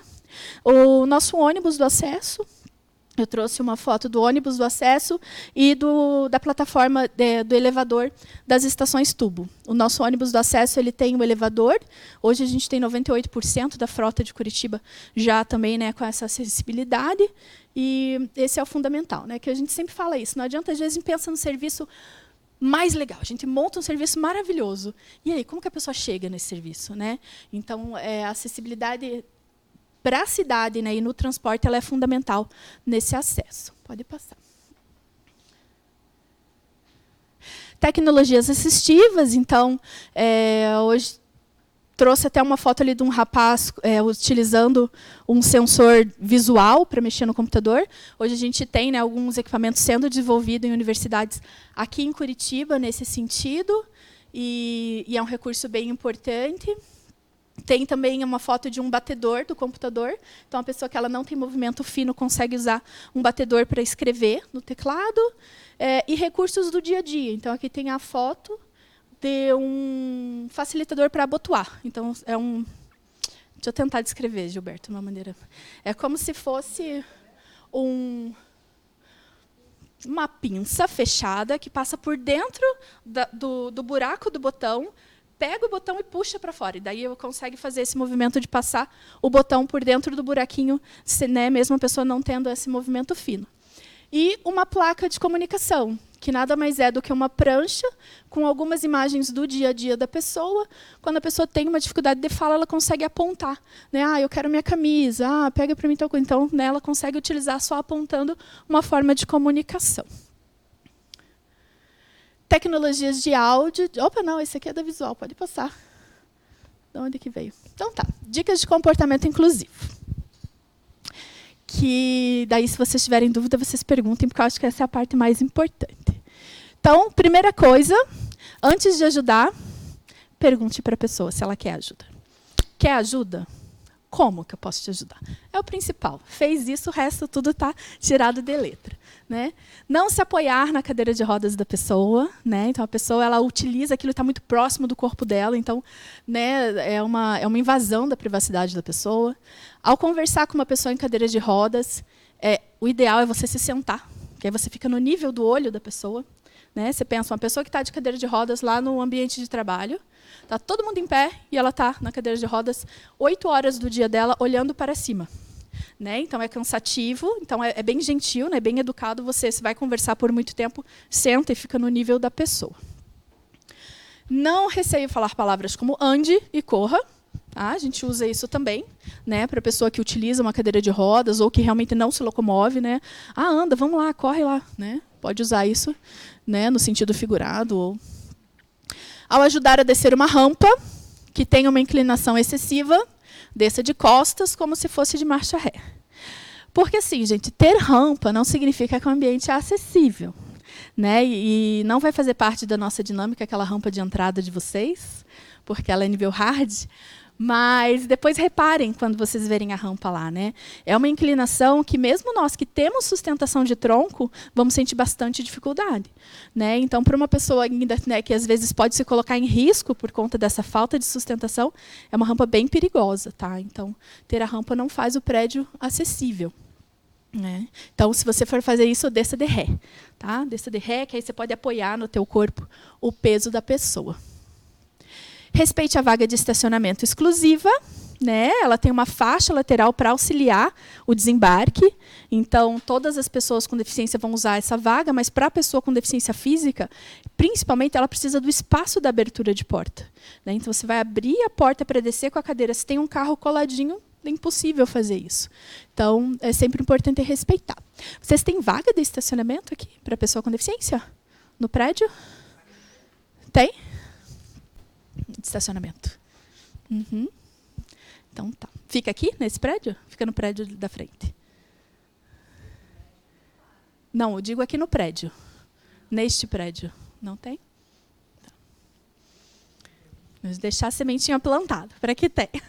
O nosso ônibus do acesso. Eu trouxe uma foto do ônibus do acesso e da plataforma do elevador das estações tubo. O nosso ônibus do acesso ele tem um elevador. Hoje a gente tem 98% da frota de Curitiba já também, né, com essa acessibilidade. E esse é o fundamental, né, que a gente sempre fala isso. Não adianta, às vezes, pensar no serviço mais legal. A gente monta um serviço maravilhoso. E aí, como que a pessoa chega nesse serviço, né? Então, a acessibilidade para a cidade, né, e no transporte, ela é fundamental nesse acesso. Pode passar. Tecnologias assistivas, então, hoje trouxe até uma foto ali de um rapaz utilizando um sensor visual para mexer no computador. Hoje a gente tem, né, alguns equipamentos sendo desenvolvidos em universidades aqui em Curitiba nesse sentido, e é um recurso bem importante. Tem também uma foto de um batedor do computador. Então, a pessoa que ela não tem movimento fino consegue usar um batedor para escrever no teclado. E recursos do dia a dia. Então, aqui tem a foto de um facilitador para abotoar. Então, deixa eu tentar descrever, Gilberto, de uma maneira. É como se fosse uma pinça fechada que passa por dentro do buraco do botão, pega o botão e puxa para fora. E daí eu consigo fazer esse movimento de passar o botão por dentro do buraquinho, né, mesmo a pessoa não tendo esse movimento fino. E uma placa de comunicação, que nada mais é do que uma prancha com algumas imagens do dia a dia da pessoa. Quando a pessoa tem uma dificuldade de fala, ela consegue apontar, né? Eu quero minha camisa, pega para mim tal coisa. Então, né, ela consegue utilizar só apontando uma forma de comunicação. Tecnologias de áudio. Opa, não, esse aqui é da visual, pode passar. De onde que veio? Então tá. Dicas de comportamento inclusivo. Que daí, se vocês tiverem dúvida, vocês perguntem, porque eu acho que essa é a parte mais importante. Então, primeira coisa, antes de ajudar, pergunte para a pessoa se ela quer ajuda. Quer ajuda? Como que eu posso te ajudar? É o principal. Fez isso, o resto tudo está tirado de letra, né? Não se apoiar na cadeira de rodas da pessoa, né? Então a pessoa ela utiliza aquilo que está muito próximo do corpo dela, então, né, é uma invasão da privacidade da pessoa. Ao conversar com uma pessoa em cadeira de rodas, o ideal é você se sentar, que aí você fica no nível do olho da pessoa, né? Você pensa uma pessoa que está de cadeira de rodas lá no ambiente de trabalho. Está todo mundo em pé e ela está na cadeira de rodas 8 horas do dia dela olhando para cima. Né? Então, é cansativo, então é bem gentil, né? Bem educado. Você, se vai conversar por muito tempo, senta e fica no nível da pessoa. Não receio falar palavras como ande e corra. Tá? A gente usa isso também, né? Para a pessoa que utiliza uma cadeira de rodas ou que realmente não se locomove. Né? Anda, vamos lá, corre lá. Né? Pode usar isso, né? No sentido figurado ou... Ao ajudar a descer uma rampa, que tem uma inclinação excessiva, desça de costas, como se fosse de marcha ré. Porque, assim, gente, ter rampa não significa que o ambiente é acessível. Né? E não vai fazer parte da nossa dinâmica aquela rampa de entrada de vocês, porque ela é nível hard. Mas depois reparem quando vocês verem a rampa lá, né? É uma inclinação que mesmo nós que temos sustentação de tronco, vamos sentir bastante dificuldade, né? Então, para uma pessoa ainda, né, que às vezes pode se colocar em risco por conta dessa falta de sustentação, é uma rampa bem perigosa, tá? Então, ter a rampa não faz o prédio acessível. Né? Então, se você for fazer isso, desça de ré, tá? Desça de ré, que aí você pode apoiar no teu corpo o peso da pessoa. Respeite a vaga de estacionamento exclusiva, né? Ela tem uma faixa lateral para auxiliar o desembarque. Então, todas as pessoas com deficiência vão usar essa vaga, mas para a pessoa com deficiência física, principalmente, ela precisa do espaço da abertura de porta. Né? Então, você vai abrir a porta para descer com a cadeira. Se tem um carro coladinho, é impossível fazer isso. Então, é sempre importante respeitar. Vocês têm vaga de estacionamento aqui para pessoa com deficiência? No prédio? Tem? De estacionamento. Uhum. Então, tá. Fica aqui, nesse prédio? Fica no prédio da frente. Não, eu digo aqui no prédio. Neste prédio. Não tem? Tá. Vamos deixar a sementinha plantada, para que tenha.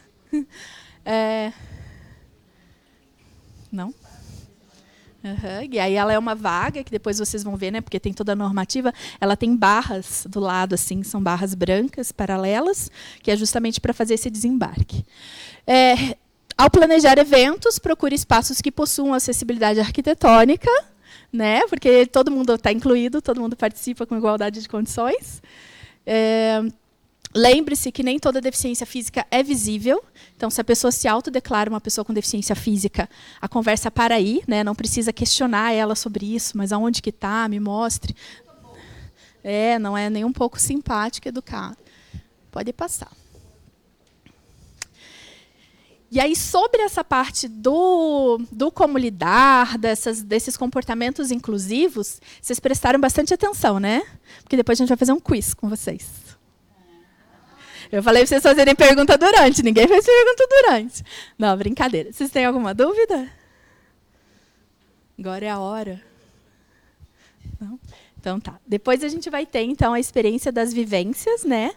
Não? Uhum. E aí ela é uma vaga, que depois vocês vão ver, né, porque tem toda a normativa, ela tem barras do lado, assim, são barras brancas, paralelas, que é justamente para fazer esse desembarque. Ao planejar eventos, procure espaços que possuam acessibilidade arquitetônica, né, porque todo mundo está incluído, todo mundo participa com igualdade de condições. Lembre-se que nem toda deficiência física é visível. Então, se a pessoa se autodeclara uma pessoa com deficiência física, a conversa para aí, né? Não precisa questionar ela sobre isso, mas aonde que está, me mostre. Não é nem um pouco simpática, educada. Pode passar. E aí, sobre essa parte do como lidar, desses comportamentos inclusivos, vocês prestaram bastante atenção, né? Porque depois a gente vai fazer um quiz com vocês. Eu falei para vocês fazerem pergunta durante, ninguém fez pergunta durante. Não, brincadeira. Vocês têm alguma dúvida? Agora é a hora. Não? Então tá. Depois a gente vai ter, então, a experiência das vivências, né?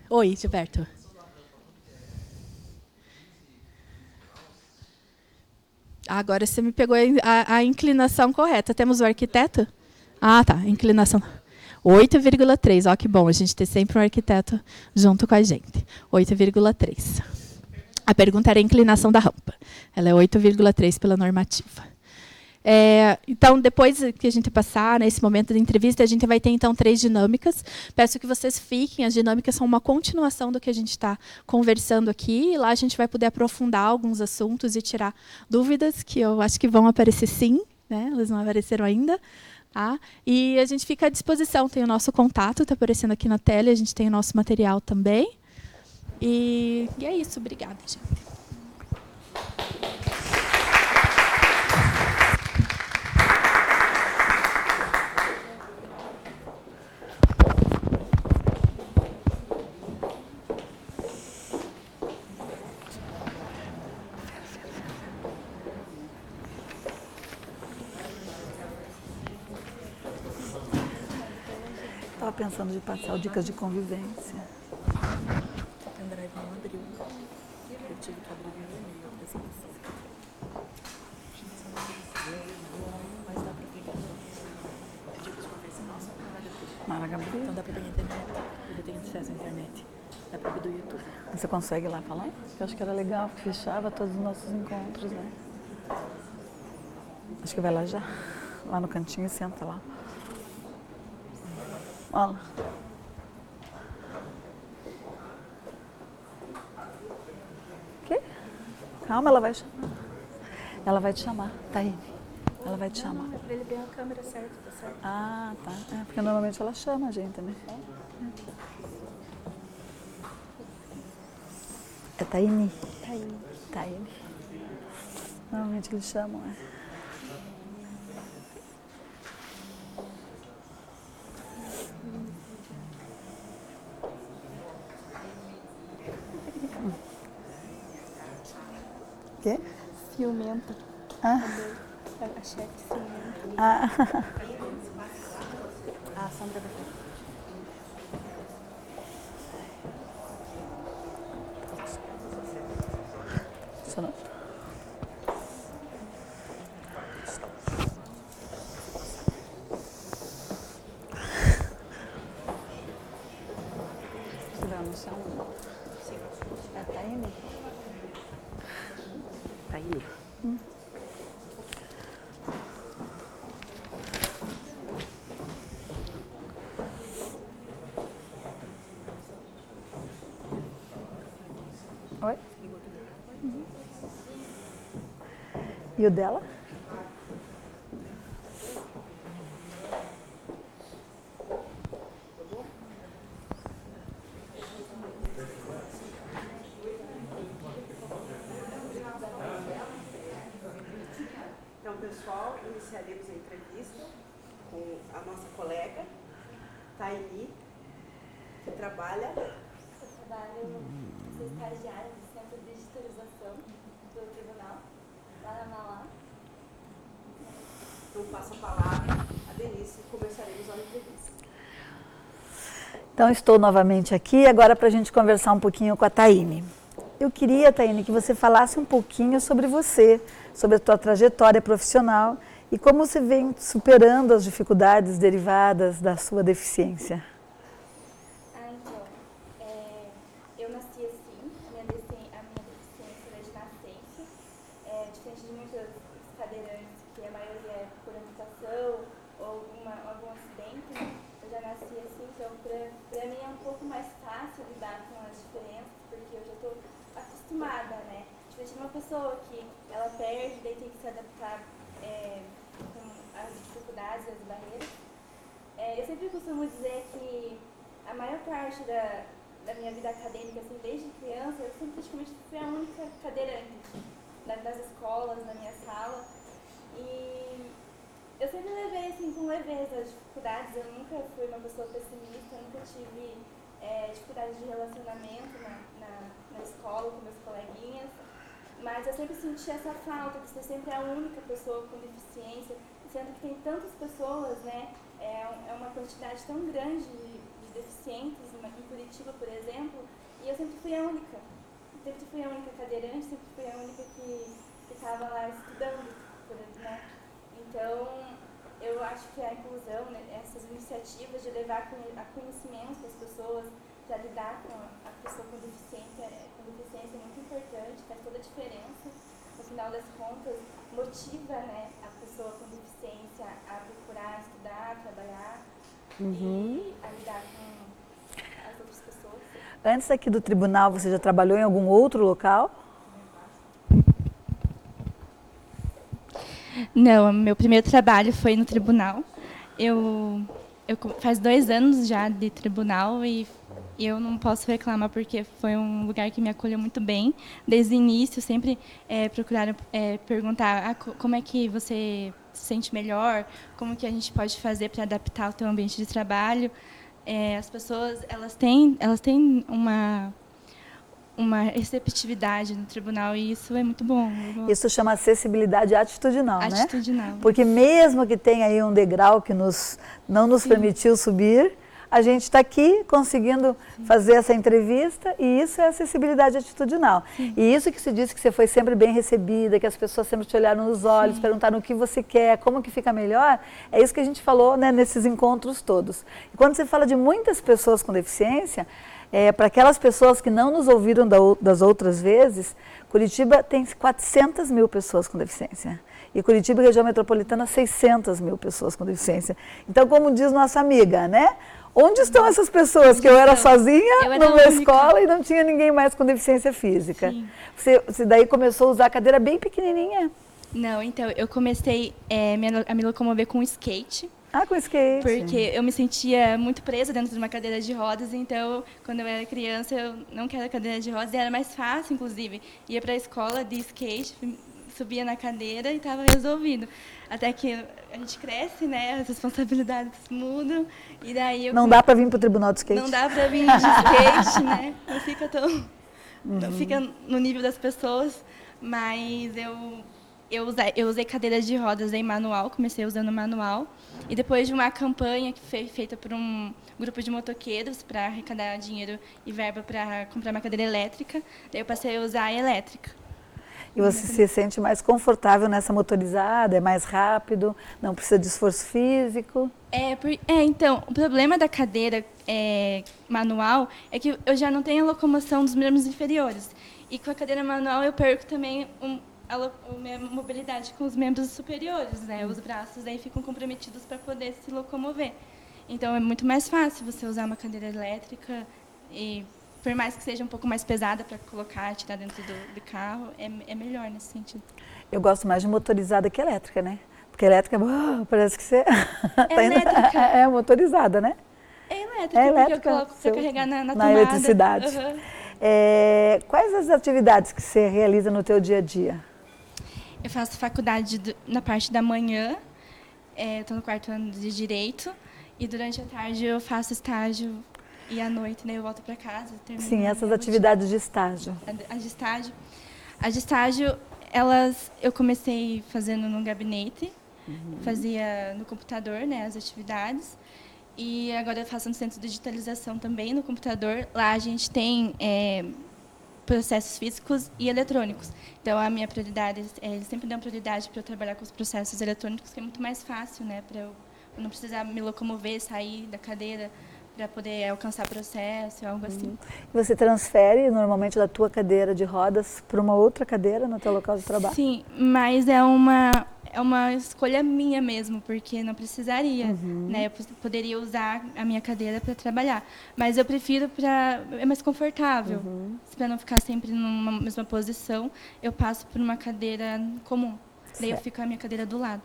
Oi, Gilberto. Agora você me pegou a inclinação correta. Temos o arquiteto? Ah, tá. Inclinação. 8,3. Ó, que bom, a gente ter sempre um arquiteto junto com a gente. 8,3. A pergunta era a inclinação da rampa. Ela é 8,3 pela normativa. Então, depois que a gente passar nesse momento de entrevista, a gente vai ter, então, 3 dinâmicas. Peço que vocês fiquem. As dinâmicas são uma continuação do que a gente está conversando aqui. E lá a gente vai poder aprofundar alguns assuntos e tirar dúvidas, que eu acho que vão aparecer sim, né? Elas não apareceram ainda. Tá? E a gente fica à disposição, tem o nosso contato, está aparecendo aqui na tela, a gente tem o nosso material também. E é isso, obrigada, gente. Estava pensando de passar o dicas de convivência. O pendrive não abriu. Eu tive que abrir o e-mail. Mas dá para pegar. Dicas de convivência nossa. Mara Gabriel. Então dá para pegar a internet. Eu tenho acesso à internet. Dá para ver do YouTube. Você consegue ir lá falar? Eu acho que era legal, porque fechava todos os nossos encontros, né? Acho que vai lá já. Lá no cantinho e senta lá. Olha. Quê? Calma, ela vai chamar. Ela vai te chamar, tá aí. Ela vai te chamar. Não, é para ele ver a câmera certa, tá certo? Ah, tá. Porque normalmente ela chama a gente, né? É Taine. Taine. Normalmente eles chamam, Quê? Ciumenta. Ah. A chefe ciumenta. Ah. A Sandra vai falar. Funcionou. Você vai anunciar um? Sim. É Taine? Taine. Oi? E o dela? Então, pessoal, iniciaremos a entrevista com a nossa colega, Taine, que trabalha... Eu trabalho, sou estagiária do Centro de Digitalização do Tribunal, lá na Mauá. Então, passo a palavra a Denise e começaremos a entrevista. Então, estou novamente aqui agora para a gente conversar um pouquinho com a Taine. Eu queria, Taine, que você falasse um pouquinho sobre você, sobre a tua trajetória profissional e como você vem superando as dificuldades derivadas da sua deficiência. Então, eu nasci assim, a minha deficiência é de nascença, diferente de muitos cadeirantes, que a maioria é por amputação ou algum acidente, né? Eu já nasci assim, então para mim é um pouco mais fácil lidar com as diferenças, porque eu já estou acostumada, né? Diferente de uma pessoa que ela perde, daí tem que se adaptar com as dificuldades, as barreiras. Eu sempre costumo dizer que a maior parte da minha vida acadêmica, assim, desde criança, eu sempre praticamente fui a única cadeirante das escolas, na minha sala. E eu sempre levei assim, com leveza as dificuldades. Eu nunca fui uma pessoa pessimista, nunca tive dificuldades de relacionamento na escola com meus coleguinhas. Mas eu sempre senti essa falta, de ser sempre a única pessoa com deficiência, sendo que tem tantas pessoas, né? É uma quantidade tão grande de deficientes em Curitiba, por exemplo, e eu sempre fui a única. Sempre fui a única cadeirante, sempre fui a única que estava lá estudando, né? Então, eu acho que a inclusão, né, essas iniciativas de levar a conhecimento das pessoas, para lidar com a pessoa com deficiência é muito importante, faz toda a diferença. No final das contas, motiva, né, a pessoa com deficiência a procurar estudar, trabalhar e a lidar com as outras pessoas. Antes aqui do tribunal, você já trabalhou em algum outro local? Não, meu primeiro trabalho foi no tribunal. Eu faz 2 anos já de tribunal e eu não posso reclamar porque foi um lugar que me acolheu muito bem. Desde o início, sempre procuraram perguntar como é que você se sente melhor, como que a gente pode fazer para adaptar o teu ambiente de trabalho. As pessoas elas têm uma receptividade no tribunal e isso é muito bom. Isso chama acessibilidade atitudinal, né? Atitudinal. Porque mesmo que tenha aí um degrau que não nos permitiu subir, a gente está aqui conseguindo fazer essa entrevista e isso é acessibilidade atitudinal. Sim. E isso que se disse que você foi sempre bem recebida, que as pessoas sempre te olharam nos olhos, perguntaram o que você quer, como que fica melhor, é isso que a gente falou, né, nesses encontros todos. E quando você fala de muitas pessoas com deficiência, para aquelas pessoas que não nos ouviram das outras vezes, Curitiba tem 400 mil pessoas com deficiência. E Curitiba, região metropolitana, 600 mil pessoas com deficiência. Então, como diz nossa amiga, né? Onde estão essas pessoas? Que eu era sozinha numa escola e não tinha ninguém mais com deficiência física. Você daí começou a usar a cadeira bem pequenininha? Não, então, eu comecei a me locomover com skate. Ah, com skate. Porque eu me sentia muito presa dentro de uma cadeira de rodas, então, quando eu era criança, eu não queria cadeira de rodas, e era mais fácil, inclusive. Ia para a escola de skate, subia na cadeira e estava resolvido. Até que a gente cresce, né, as responsabilidades mudam, e daí... Não dá para vir para o tribunal de skate? Não dá para vir de skate, né, não fica tão... Não fica no nível das pessoas, mas eu usei cadeira de rodas em manual, comecei usando manual. E depois de uma campanha que foi feita por um grupo de motoqueiros para arrecadar dinheiro e verba para comprar uma cadeira elétrica, daí eu passei a usar a elétrica. E você se sente mais confortável nessa motorizada? É mais rápido? Não precisa de esforço físico? Então, o problema da cadeira manual é que eu já não tenho a locomoção dos membros inferiores. E com a cadeira manual eu perco também a minha mobilidade com os membros superiores, né? Os braços aí ficam comprometidos para poder se locomover. Então, é muito mais fácil você usar uma cadeira elétrica e, por mais que seja um pouco mais pesada para colocar, tirar dentro do carro, é melhor nesse sentido. Eu gosto mais de motorizada que elétrica, né? Porque elétrica, parece que você tá elétrica. É motorizada, né? É elétrica, porque eu coloco para carregar na tomada. Na eletricidade. Uhum. Quais as atividades que você realiza no teu dia a dia? Eu faço faculdade na parte da manhã, estou no 4º ano de Direito, e durante a tarde eu faço estágio e à noite, né, eu volto para casa. Sim, essas atividades de estágio. As de estágio, eu comecei fazendo no gabinete, fazia no computador, né, as atividades, e agora eu faço no Centro de Digitalização também, no computador. Lá a gente tem processos físicos e eletrônicos. Então, a minha prioridade, eles sempre dão prioridade para eu trabalhar com os processos eletrônicos, que é muito mais fácil, né, para eu não precisar me locomover, sair da cadeira para poder alcançar processo, algo assim. Você transfere normalmente da tua cadeira de rodas para uma outra cadeira no teu local de trabalho? Sim, mas é uma escolha minha mesmo, porque não precisaria, né? Eu poderia usar a minha cadeira para trabalhar, mas eu prefiro é mais confortável. Para não ficar sempre numa mesma posição, eu passo por uma cadeira comum. Daí eu fico com a minha cadeira do lado.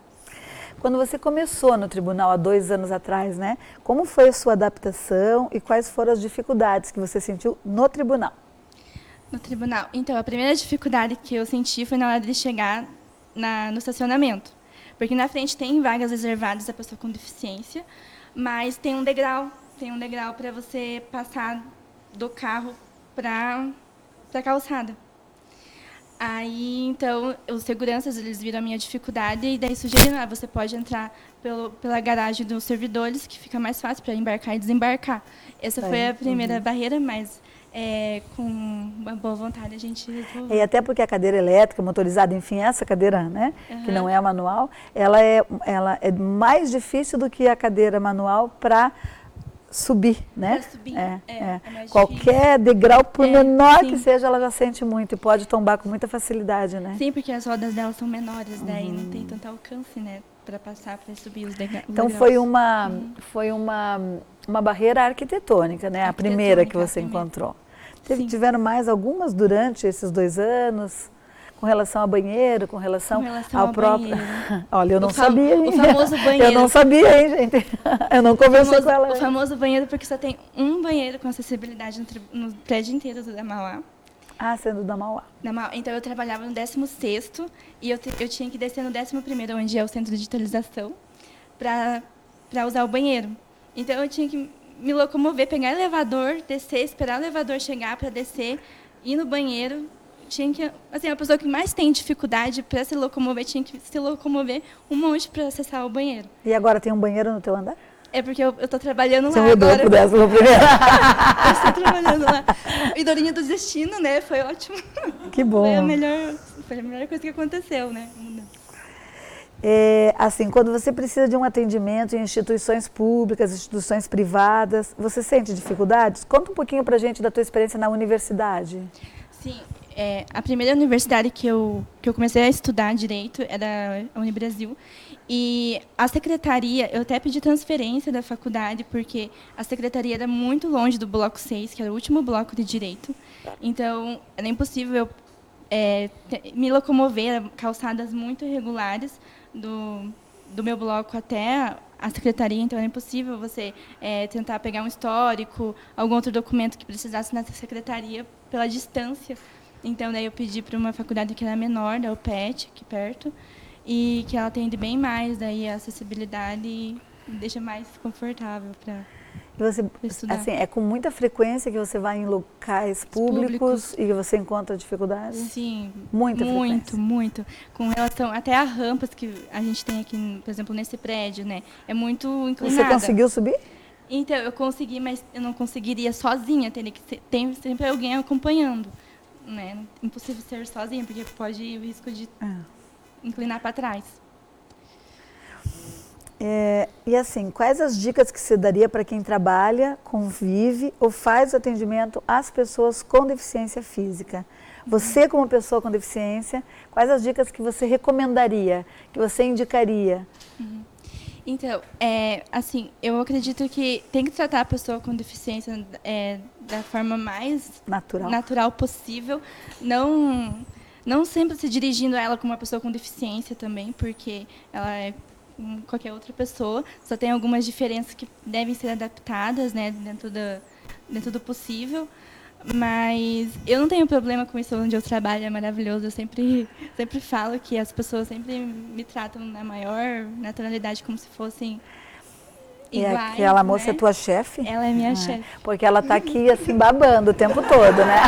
Quando você começou no tribunal há 2 anos atrás, né? Como foi a sua adaptação e quais foram as dificuldades que você sentiu no tribunal? No tribunal. Então, a primeira dificuldade que eu senti foi na hora de chegar no estacionamento. Porque na frente tem vagas reservadas à pessoa com deficiência, mas tem um degrau para você passar do carro para a calçada. Aí, então, os seguranças, eles viram a minha dificuldade e daí sugeriram, você pode entrar pela garagem dos servidores, que fica mais fácil para embarcar e desembarcar. Essa foi a primeira barreira, mas com uma boa vontade a gente resolveu. E até porque a cadeira elétrica, motorizada, enfim, essa cadeira, né, que não é a manual, ela é mais difícil do que a cadeira manual para subir, né? Para subir, mais qualquer degrau, por menor que seja, ela já sente muito e pode tombar com muita facilidade, né? Sim, porque as rodas dela são menores, daí não tem tanto alcance, né, para passar, para subir os degraus. Então foi uma barreira arquitetônica, né? A primeira que você encontrou. Tiveram mais algumas durante esses 2 anos? Com relação ao banheiro, com relação ao próprio... Olha, eu não sabia, hein? O famoso banheiro. Eu não sabia, hein, gente? Eu não conversei com ela. O famoso banheiro, porque só tem um banheiro com acessibilidade no prédio inteiro da Mauá. Ah, sendo da Mauá. Então, eu trabalhava no 16º e eu tinha que descer no 11º, onde é o centro de digitalização, para usar o banheiro. Então, eu tinha que me locomover, pegar elevador, descer, esperar o elevador chegar para descer, ir no banheiro. Tinha que, assim, a pessoa que mais tem dificuldade para se locomover tinha que se locomover um monte para acessar o banheiro. E agora tem um banheiro no teu andar? É porque eu estou trabalhando Você lá mudou agora. Pro 11º. Eu estou trabalhando lá. E Dorinha do Destino, né? Foi ótimo. Que bom. Foi a melhor coisa que aconteceu, né? Assim, quando você precisa de um atendimento em instituições públicas, instituições privadas, você sente dificuldades? Conta um pouquinho pra gente da tua experiência na universidade. Sim. A primeira universidade que eu comecei a estudar direito era a Unibrasil. E a secretaria, eu até pedi transferência da faculdade, porque a secretaria era muito longe do bloco 6, que era o último bloco de direito. Então, era impossível me locomover, calçadas muito irregulares do meu bloco até a secretaria. Então, era impossível você tentar pegar um histórico, algum outro documento que precisasse na secretaria pela distância. Então, daí eu pedi para uma faculdade que era menor, da UPET, aqui perto, e que ela atende bem mais, daí a acessibilidade deixa mais confortável para estudar. Assim, é com muita frequência que você vai em locais públicos e você encontra dificuldade? Sim, muita frequência. Muito. Com relação até a rampas que a gente tem aqui, por exemplo, nesse prédio, né? É muito inclinada. Você conseguiu subir? Então, eu consegui, mas eu não conseguiria sozinha, teria que tem sempre alguém acompanhando. Né? Impossível ser sozinha, porque pode ir o risco de inclinar para trás. E assim, quais as dicas que você daria para quem trabalha, convive ou faz o atendimento às pessoas com deficiência física? Você, como pessoa com deficiência, quais as dicas que você recomendaria, que você indicaria? Então, assim, eu acredito que tem que tratar a pessoa com deficiência da forma mais natural possível. Não sempre se dirigindo a ela como uma pessoa com deficiência também, porque ela é como qualquer outra pessoa. Só tem algumas diferenças que devem ser adaptadas, né, dentro do possível. Mas eu não tenho problema com isso onde eu trabalho, é maravilhoso. Eu sempre falo que as pessoas sempre me tratam na maior naturalidade, como se fossem iguais. E aquela moça é tua chefe? Ela é minha chefe. Porque ela está aqui assim babando o tempo todo, né?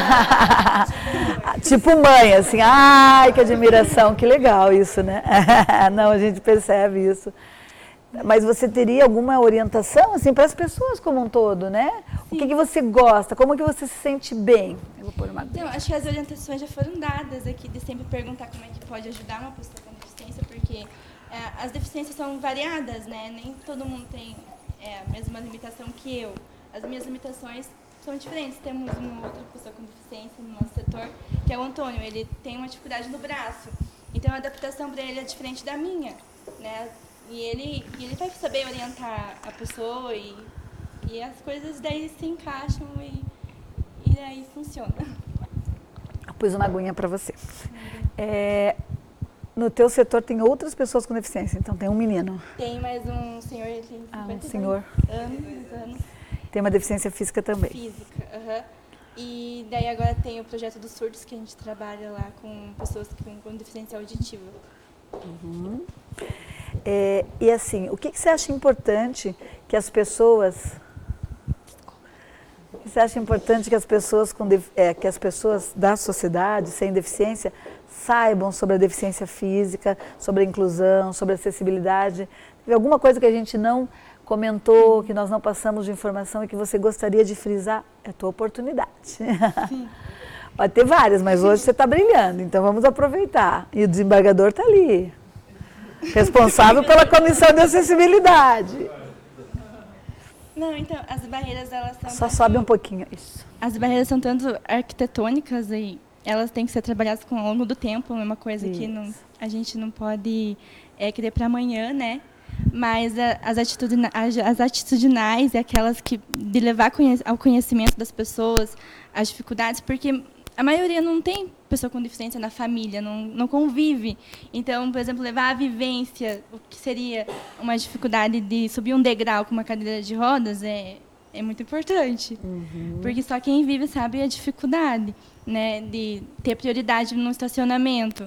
Tipo mãe, assim, ai, que admiração, que legal isso, né? Não, a gente percebe isso. Mas você teria alguma orientação assim, para as pessoas como um todo, né? Sim. O que você gosta? Como que você se sente bem? Eu vou pôr uma então, acho que as orientações já foram dadas aqui, de sempre perguntar como é que pode ajudar uma pessoa com deficiência, porque as deficiências são variadas, né? Nem todo mundo tem a mesma limitação que eu. As minhas limitações são diferentes. Temos uma outra pessoa com deficiência no nosso setor, que é o Antônio. Ele tem uma dificuldade no braço. Então, a adaptação para ele é diferente da minha, né? E ele vai saber orientar a pessoa e as coisas daí se encaixam e aí funciona. Eu pus uma aguinha para você. No teu setor tem outras pessoas com deficiência, então tem um menino. Tem mais um senhor, ele tem 50 um senhor. anos. Tem uma deficiência física também. Física, aham. E daí agora tem o projeto dos surdos, que a gente trabalha lá com pessoas com deficiência auditiva. Uhum. E assim, o que você acha importante que as pessoas... Você acha importante que as pessoas que as pessoas da sociedade sem deficiência saibam sobre a deficiência física, sobre a inclusão, sobre a acessibilidade? Teve alguma coisa que a gente não comentou, que nós não passamos de informação e que você gostaria de frisar? É a tua oportunidade. Pode ter várias, mas hoje você está brilhando, então vamos aproveitar. E o desembargador está ali, responsável pela comissão de acessibilidade. Não, então, as barreiras, elas são... Só sobe um pouquinho, isso. As barreiras são tanto arquitetônicas e elas têm que ser trabalhadas ao longo do tempo, é uma coisa que a gente não pode querer para amanhã, né? Mas as atitudinais é aquelas que de levar ao conhecimento das pessoas as dificuldades, porque a maioria não tem pessoa com deficiência na família, não convive. Então, por exemplo, levar a vivência, o que seria uma dificuldade de subir um degrau com uma cadeira de rodas, é muito importante. Uhum. Porque só quem vive sabe a dificuldade, né, de ter prioridade no estacionamento,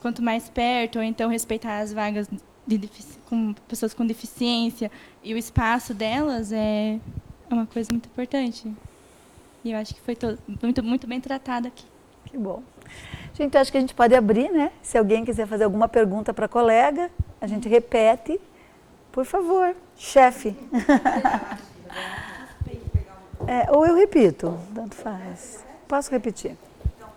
quanto mais perto, ou então respeitar as vagas com pessoas com deficiência, e o espaço delas é uma coisa muito importante. E eu acho que foi muito bem tratado aqui. Que bom. Gente, acho que a gente pode abrir, né? Se alguém quiser fazer alguma pergunta para a colega, a gente repete. Por favor, chefe. Ou eu repito, tanto faz. Posso repetir? Então,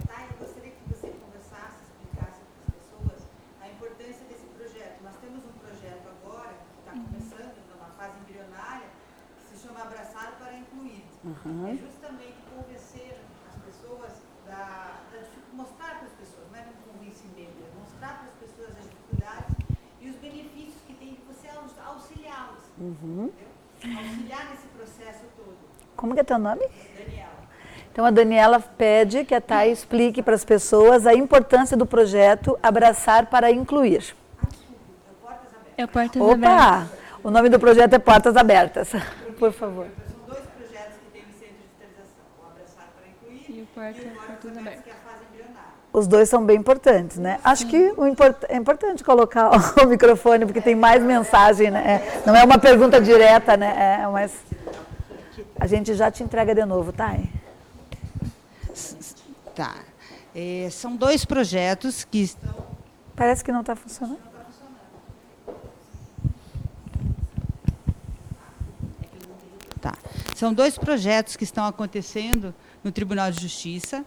Thay, eu gostaria que você conversasse, explicasse para as pessoas a importância desse projeto. Nós temos um projeto agora, que está começando, numa fase embrionária, que se chama Abraçar para Incluir. Uhum. É justamente convencer as pessoas, mostrar para as pessoas, não é um convencimento, é mostrar para as pessoas as dificuldades e os benefícios que tem de você auxiliá-los. Uhum. Auxiliar nesse processo todo. Como que é teu nome? Daniela. Então a Daniela pede que a Thay explique para as pessoas a importância do projeto Abraçar para Incluir. É Portas Opa! Abertas. O nome do projeto é Portas Abertas. Por favor. São dois projetos que tem no Centro de Digitalização, o Abraçar para Incluir e o Portas Abertas, que é a fase embrionária. Os dois são bem importantes, né? Acho que é importante colocar o microfone, porque tem mais mensagem, né? Não é uma pergunta direta, né? Mas a gente já te entrega de novo, tá? Tá. São dois projetos que estão... Parece que não está funcionando. Tá. São dois projetos que estão acontecendo no Tribunal de Justiça,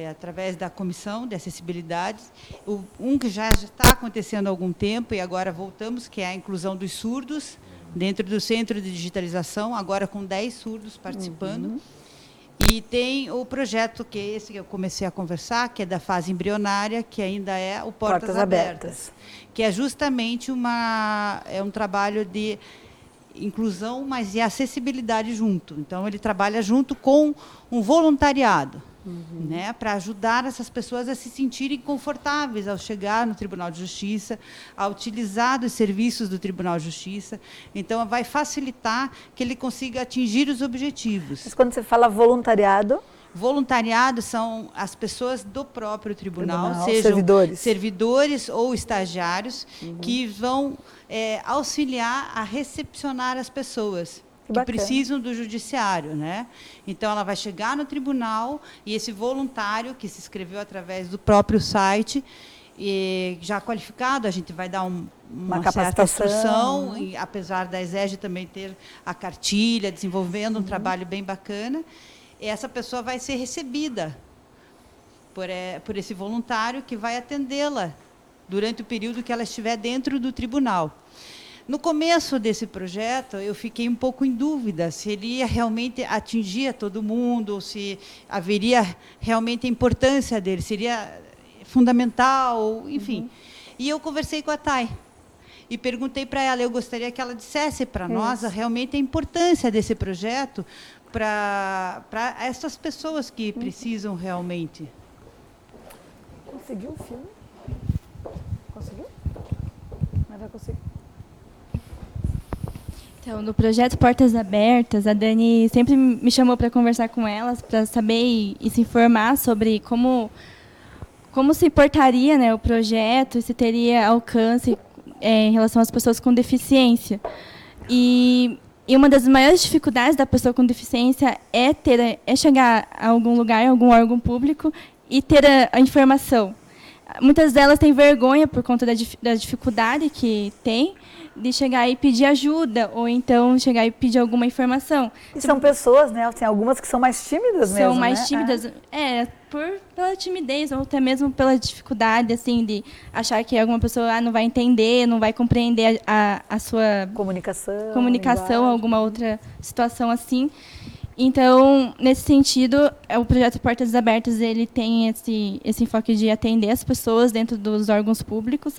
através da Comissão de Acessibilidade. Um que já está acontecendo há algum tempo e agora voltamos, que é a inclusão dos surdos, dentro do Centro de Digitalização, agora com 10 surdos participando. Uhum. E tem o projeto, que é esse que eu comecei a conversar, que é da fase embrionária, que ainda é o Portas Abertas, que é justamente um trabalho de inclusão, mas e acessibilidade junto. Então, ele trabalha junto com um voluntariado, né, para ajudar essas pessoas a se sentirem confortáveis ao chegar no Tribunal de Justiça, a utilizar dos serviços do Tribunal de Justiça. Então, vai facilitar que ele consiga atingir os objetivos. Mas quando você fala voluntariado... Voluntariado são as pessoas do próprio tribunal, sejam servidores ou estagiários, que vão auxiliar a recepcionar as pessoas que precisam do judiciário, né? Então, ela vai chegar no tribunal e esse voluntário, que se inscreveu através do próprio site, e já qualificado, a gente vai dar uma certa capacitação, instrução, e, apesar da ESEG também ter a cartilha, desenvolvendo um trabalho bem bacana, e essa pessoa vai ser recebida por esse voluntário que vai atendê-la durante o período que ela estiver dentro do tribunal. No começo desse projeto, eu fiquei um pouco em dúvida se ele ia realmente atingir todo mundo, se haveria realmente a importância dele, seria fundamental, enfim. E eu conversei com a Thay e perguntei para ela, eu gostaria que ela dissesse para nós realmente a importância desse projeto para essas pessoas que precisam realmente. Conseguiu o filme? Conseguiu? Mas vai conseguir. Então, no projeto Portas Abertas, a Dani sempre me chamou para conversar com elas, para saber e se informar sobre como se portaria, né, o projeto, se teria alcance em relação às pessoas com deficiência. E uma das maiores dificuldades da pessoa com deficiência é chegar a algum lugar, a algum órgão público e ter a informação. Muitas delas têm vergonha por conta da dificuldade que tem de chegar e pedir ajuda, ou então chegar e pedir alguma informação. E são pessoas, né? Tem algumas que são mais tímidas mesmo, São mais né? tímidas, pela timidez, ou até mesmo pela dificuldade, assim, de achar que alguma pessoa não vai entender, não vai compreender a sua comunicação, alguma outra situação assim. Então, nesse sentido, o projeto Portas Abertas ele tem esse enfoque de atender as pessoas dentro dos órgãos públicos,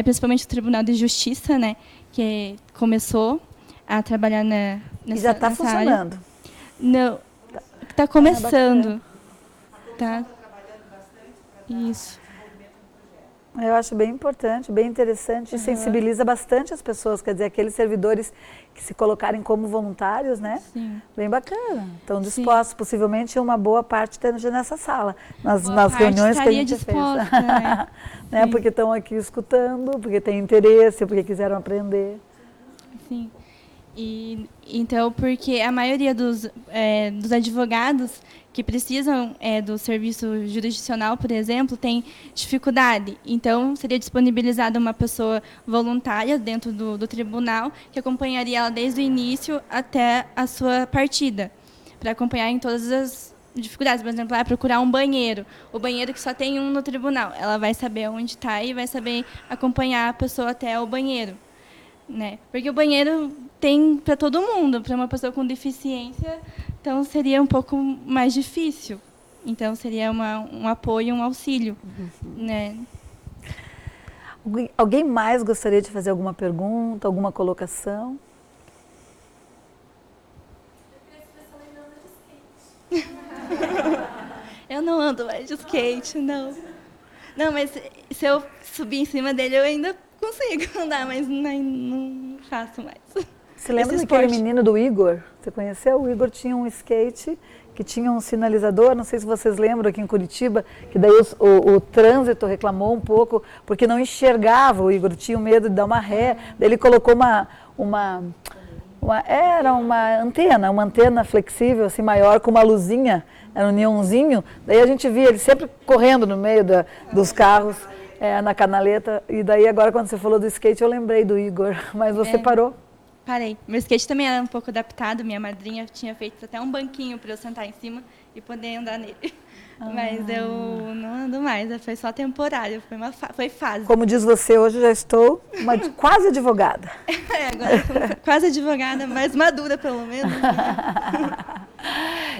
principalmente o Tribunal de Justiça, né, que começou a trabalhar nessa e já está funcionando? Área. Não, está começando. Tá. Isso. Eu acho bem importante, bem interessante, e sensibiliza bastante as pessoas, quer dizer, aqueles servidores que se colocarem como voluntários, né? Sim. Bem bacana. Estão dispostos, possivelmente uma boa parte esteja nessa sala, nas reuniões que a gente fez. Né? Porque estão aqui escutando, porque têm interesse, porque quiseram aprender. Sim. E, então, porque a maioria dos advogados que precisam do serviço jurisdicional, por exemplo, tem dificuldade. Então, seria disponibilizada uma pessoa voluntária dentro do tribunal que acompanharia ela desde o início até a sua partida, para acompanhar em todas as dificuldades. Por exemplo, procurar um banheiro. O banheiro que só tem um no tribunal. Ela vai saber onde está e vai saber acompanhar a pessoa até o banheiro. Né? Porque o banheiro tem para todo mundo, para uma pessoa com deficiência, então seria um pouco mais difícil. Então seria um apoio, um auxílio. Né? Alguém mais gostaria de fazer alguma pergunta, alguma colocação? Eu não ando mais de skate, não. Não, mas se eu subir em cima dele, eu ainda consigo andar, mas não faço mais. Você lembra daquele menino do Igor? Você conheceu? O Igor tinha um skate que tinha um sinalizador, não sei se vocês lembram, aqui em Curitiba, que daí o trânsito reclamou um pouco, porque não enxergava, o Igor tinha medo de dar uma ré, daí ele colocou era uma antena flexível, assim, maior, com uma luzinha, era um neonzinho, daí a gente via ele sempre correndo no meio dos carros, na canaleta, e daí agora quando você falou do skate eu lembrei do Igor, mas você parou? Parei. Meu skate também era um pouco adaptado, minha madrinha tinha feito até um banquinho para eu sentar em cima e poder andar nele. Mas eu não ando mais, foi só temporário, foi fase. Como diz você, hoje já estou quase advogada. Agora quase advogada, mais madura pelo menos.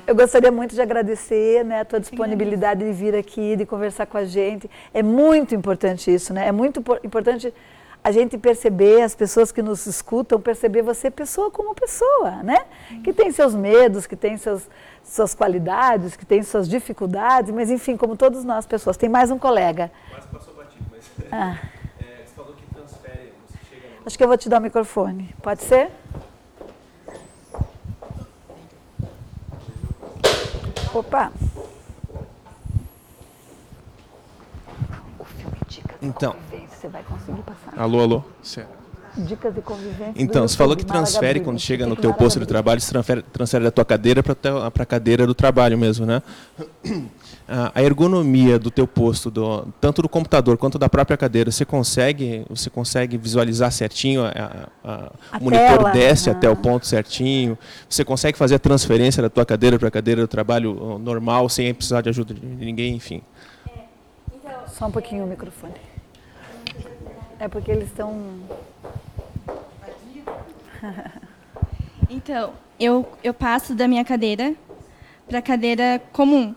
Eu gostaria muito de agradecer, né, a tua disponibilidade de vir aqui, de conversar com a gente. É muito importante isso, né? É muito importante a gente perceber, as pessoas que nos escutam, perceber você pessoa como pessoa, né? Que tem seus medos, que tem suas qualidades, que tem suas dificuldades, mas enfim, como todos nós pessoas. Tem mais um colega. Quase passou batido, mas você falou que transfere, você chega... Acho que eu vou te dar o microfone. Pode ser? Opa! Então. Você vai conseguir passar. Alô. Certo. Dicas de convivência. Então, você falou que transfere quando chega no teu posto de trabalho, você transfere da tua cadeira para a cadeira do trabalho mesmo, né? A ergonomia do teu posto, tanto do computador quanto da própria cadeira, você consegue visualizar certinho, o monitor tela, desce até o ponto certinho, você consegue fazer a transferência da tua cadeira para a cadeira do trabalho normal, sem precisar de ajuda de ninguém, enfim. Só um pouquinho o microfone. É porque eles estão... Então, eu passo da minha cadeira para a cadeira comum.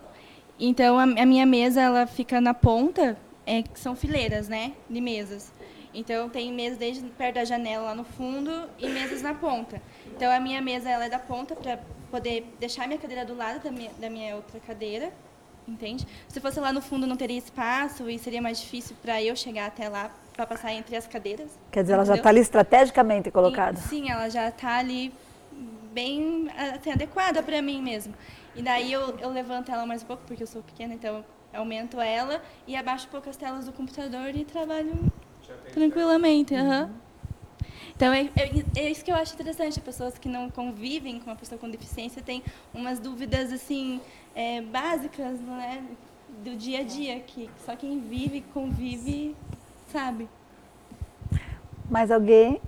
Então, a minha mesa ela fica na ponta, que são fileiras, né, de mesas. Então, tem mesa desde perto da janela lá no fundo e mesas na ponta. Então, a minha mesa ela é da ponta para poder deixar a minha cadeira do lado da minha outra cadeira, entende? Se fosse lá no fundo, não teria espaço e seria mais difícil para eu chegar até lá para passar entre as cadeiras. Quer dizer, ela já está ali estrategicamente colocada. Sim, ela já está ali bem assim, adequada para mim mesmo. E daí eu levanto ela mais um pouco, porque eu sou pequena, então eu aumento ela e abaixo um pouco as telas do computador e trabalho tranquilamente. Então, é isso que eu acho interessante. As pessoas que não convivem com uma pessoa com deficiência têm umas dúvidas assim básicas, né, do dia a dia, que só quem vive, convive, sabe. Mais alguém?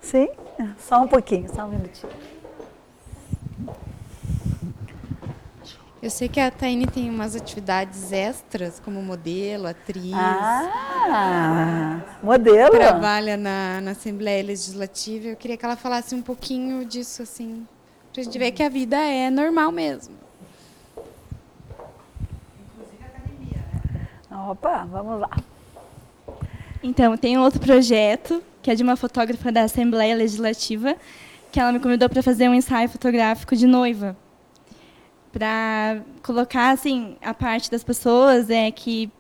Sim? Só um pouquinho, só um minutinho. Eu sei que a Taine tem umas atividades extras, como modelo, atriz. Modelo? Trabalha na Assembleia Legislativa. Eu queria que ela falasse um pouquinho disso, assim, pra gente ver que a vida é normal mesmo. Inclusive a academia, né? Opa, vamos lá. Então, tem um outro projeto, que é de uma fotógrafa da Assembleia Legislativa, que ela me convidou para fazer um ensaio fotográfico de noiva. Para colocar assim a parte das pessoas que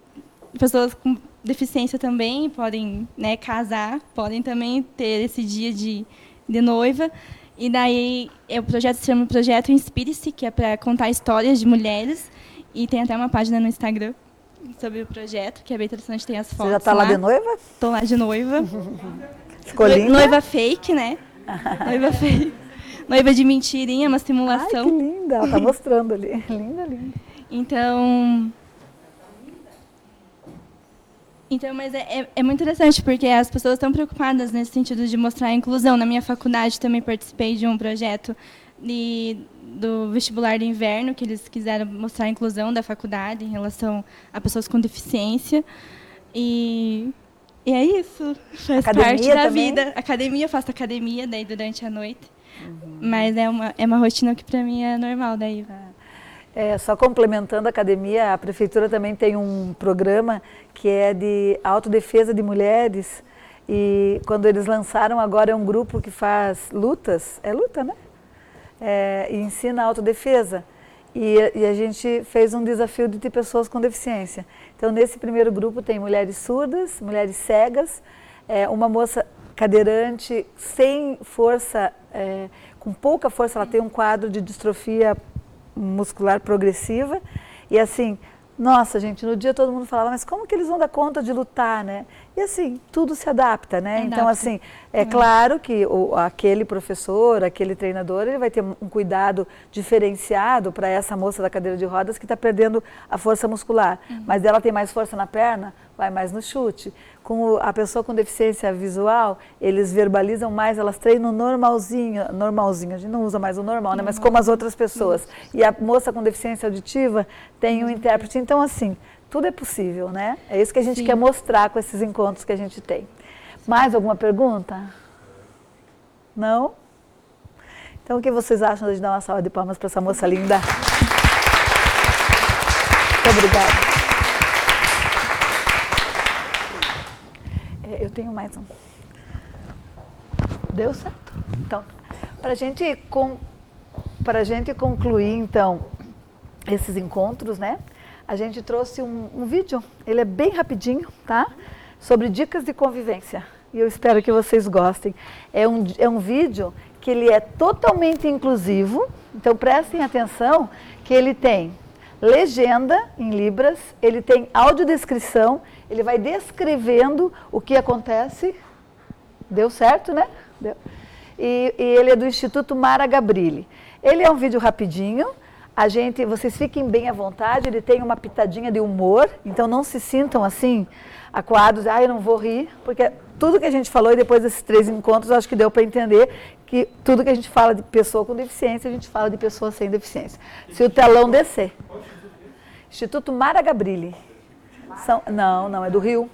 pessoas com deficiência também podem, né, casar, podem também ter esse dia de noiva. E daí o projeto se chama Projeto Inspire-se, que é para contar histórias de mulheres, e tem até uma página no Instagram sobre o projeto, que é bem interessante, tem as fotos. Você já está lá de noiva? Estou lá de noiva. Ficou linda? Noiva fake, né? Noiva fake. Noiva de mentirinha, uma simulação. Ai, que linda, ela está mostrando ali. Linda, linda. Então, mas é muito interessante, porque as pessoas estão preocupadas nesse sentido de mostrar a inclusão. Na minha faculdade também participei de um projeto do vestibular de inverno, que eles quiseram mostrar a inclusão da faculdade em relação a pessoas com deficiência. E é isso, faz parte da vida. Academia, eu faço academia daí durante a noite. Mas é uma rotina que para mim é normal daí. Só complementando a academia, a prefeitura também tem um programa que é de autodefesa de mulheres, e quando eles lançaram agora é um grupo que faz lutas, luta, né? E ensina a autodefesa. E a gente fez um desafio de ter pessoas com deficiência. Então, nesse primeiro grupo tem mulheres surdas, mulheres cegas, uma moça cadeirante sem força, com pouca força, ela tem um quadro de distrofia muscular progressiva. E assim, nossa, gente, no dia todo mundo falava, mas como que eles vão dar conta de lutar, né? E assim, tudo se adapta, né? Então, assim, claro que aquele professor, aquele treinador, ele vai ter um cuidado diferenciado para essa moça da cadeira de rodas que está perdendo a força muscular. Mas ela tem mais força na perna, vai mais no chute. Com a pessoa com deficiência visual, eles verbalizam mais, elas treinam normalzinho, a gente não usa mais o normal, né? Mas como as outras pessoas. E a moça com deficiência auditiva tem um intérprete. Então, assim, tudo é possível, né? É isso que a gente quer mostrar com esses encontros que a gente tem. Mais alguma pergunta? Não? Então, o que vocês acham de dar uma salva de palmas para essa moça linda? Muito obrigada. Eu tenho mais um. Deu certo? Então, para a gente concluir, então, esses encontros, né? A gente trouxe um vídeo, ele é bem rapidinho, tá? Sobre dicas de convivência. E eu espero que vocês gostem. É um vídeo que ele é totalmente inclusivo, então prestem atenção que ele tem legenda em Libras, ele tem audiodescrição, ele vai descrevendo o que acontece. Deu certo, né? Deu. E ele é do Instituto Mara Gabrilli. Ele é um vídeo rapidinho. Vocês fiquem bem à vontade, ele tem uma pitadinha de humor, então não se sintam assim, acuados, eu não vou rir, porque tudo que a gente falou, e depois desses 3 encontros, acho que deu para entender que tudo que a gente fala de pessoa com deficiência, a gente fala de pessoa sem deficiência. Se o telão descer. Instituto Mara Gabrilli. Não, é do Rio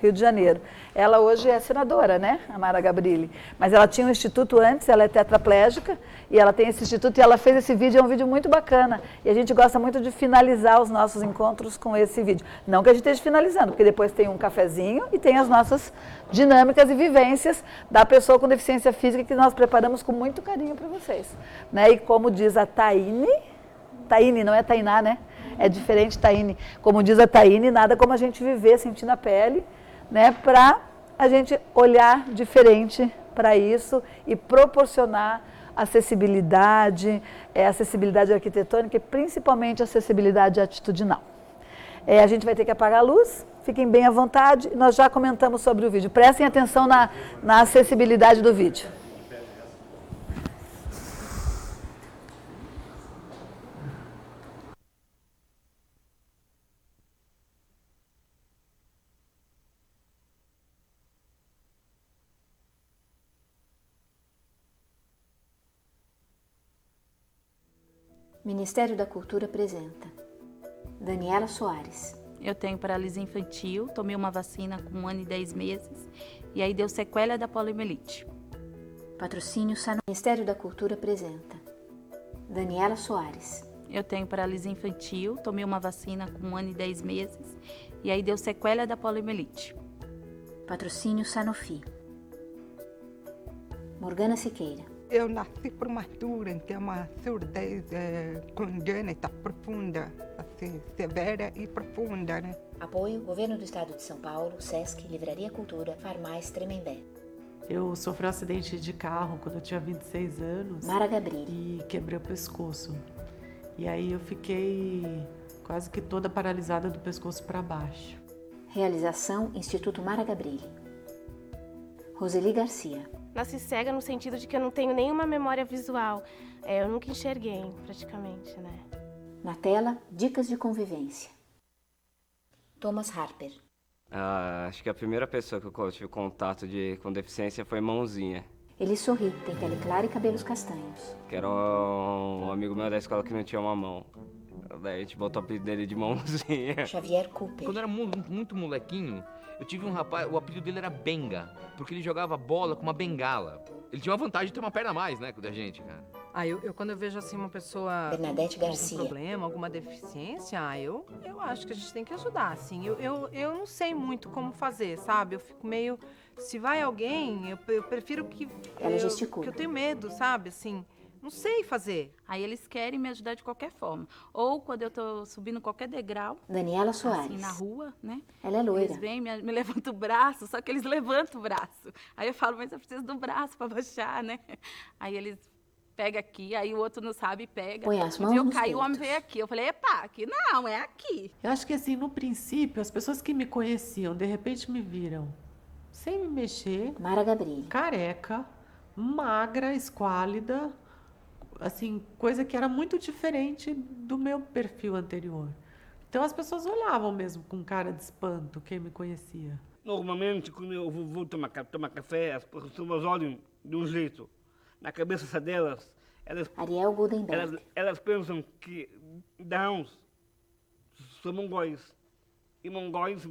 de Janeiro. Ela hoje é senadora, né, a Mara Gabrilli. Mas ela tinha um instituto antes, ela é tetraplégica, e ela tem esse instituto, e ela fez esse vídeo, é um vídeo muito bacana. E a gente gosta muito de finalizar os nossos encontros com esse vídeo. Não que a gente esteja finalizando, porque depois tem um cafezinho e tem as nossas dinâmicas e vivências da pessoa com deficiência física, que nós preparamos com muito carinho para vocês. Né? E como diz a Taine, não é Tainá, né? É diferente, Taine. Como diz a Taine, nada como a gente viver, sentir na pele, né, para a gente olhar diferente para isso e proporcionar acessibilidade arquitetônica e principalmente acessibilidade atitudinal. A gente vai ter que apagar a luz, fiquem bem à vontade, nós já comentamos sobre o vídeo. Prestem atenção na acessibilidade do vídeo. Ministério da Cultura apresenta Daniela Soares. Eu tenho paralisia infantil, tomei uma vacina com 1 ano e 10 meses e aí deu sequela da poliomielite. Patrocínio Ministério da Cultura apresenta Daniela Soares. Eu tenho paralisia infantil, tomei uma vacina com 1 ano e 10 meses e aí deu sequela da poliomielite. Patrocínio Sanofi. Morgana Siqueira. Eu nasci prematura, então uma surdez congênita profunda, assim, severa e profunda, né? Apoio Governo do Estado de São Paulo, Sesc, Livraria Cultura, Farmais Tremembé. Eu sofri um acidente de carro quando eu tinha 26 anos. Mara Gabrilli. E quebrei o pescoço. E aí eu fiquei quase que toda paralisada do pescoço para baixo. Realização Instituto Mara Gabrilli. Roseli Garcia. Nasci cega no sentido de que eu não tenho nenhuma memória visual. Eu nunca enxerguei, praticamente, né? Na tela, dicas de convivência. Thomas Harper. Acho que a primeira pessoa que eu tive contato com deficiência foi Mãozinha. Ele sorri, tem pele clara e cabelos castanhos. Que era um amigo meu da escola que não tinha uma mão. Daí a gente botou o apelido dele de Mãozinha. Xavier Cooper. Quando eu era muito molequinho, eu tive um rapaz, o apelido dele era Benga, porque ele jogava bola com uma bengala. Ele tinha uma vantagem de ter uma perna a mais, né, da gente, cara. Quando eu vejo assim uma pessoa Bernadette Garcia. com algum problema, alguma deficiência, eu acho que a gente tem que ajudar, assim. Eu não sei muito como fazer, sabe? Eu fico meio... Se vai alguém, eu prefiro que... Ela gesticula. Que eu tenho medo, sabe? Assim, não sei fazer. Aí eles querem me ajudar de qualquer forma. Ou quando eu tô subindo qualquer degrau. Daniela Soares. Assim, na rua, né? Ela é loira. Eles vêm, me levantam o braço, só que eles levantam o braço. Aí eu falo, mas eu preciso do braço para baixar, né? Aí eles pegam aqui, aí o outro não sabe e pega. Põe as mãos eu nos caí, o homem peitos. veio aqui. Eu falei, epa, aqui não, é aqui. Eu acho que assim, no princípio, as pessoas que me conheciam, de repente me viram sem me mexer. Mara Gabrilli. Careca, magra, esquálida, assim, coisa que era muito diferente do meu perfil anterior. Então as pessoas olhavam mesmo com cara de espanto, quem me conhecia. Normalmente, quando eu vou tomar café, as pessoas olham de um jeito. Na cabeça delas, Ariel Goldenberg. Elas pensam que Downs são mongóis. E mongóis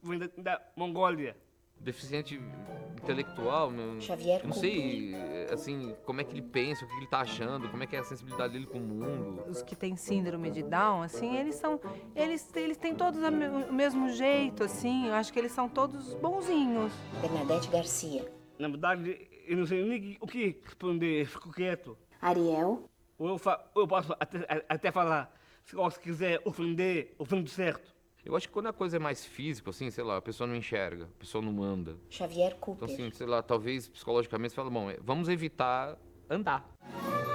vêm da Mongólia. Deficiente intelectual, Xavier eu não sei, assim, como é que ele pensa, o que ele tá achando, como é que é a sensibilidade dele com o mundo. Os que têm síndrome de Down, assim, eles têm todos o mesmo jeito, assim, eu acho que eles são todos bonzinhos. Bernadette Garcia. Na verdade, eu não sei nem o que responder, fico quieto. Ariel. Ou eu posso até falar, se você quiser ofender certo. Eu acho que quando a coisa é mais física, assim, sei lá, a pessoa não enxerga, a pessoa não anda. Xavier Cooper. Então, assim, sei lá, talvez psicologicamente você fala, bom, vamos evitar andar.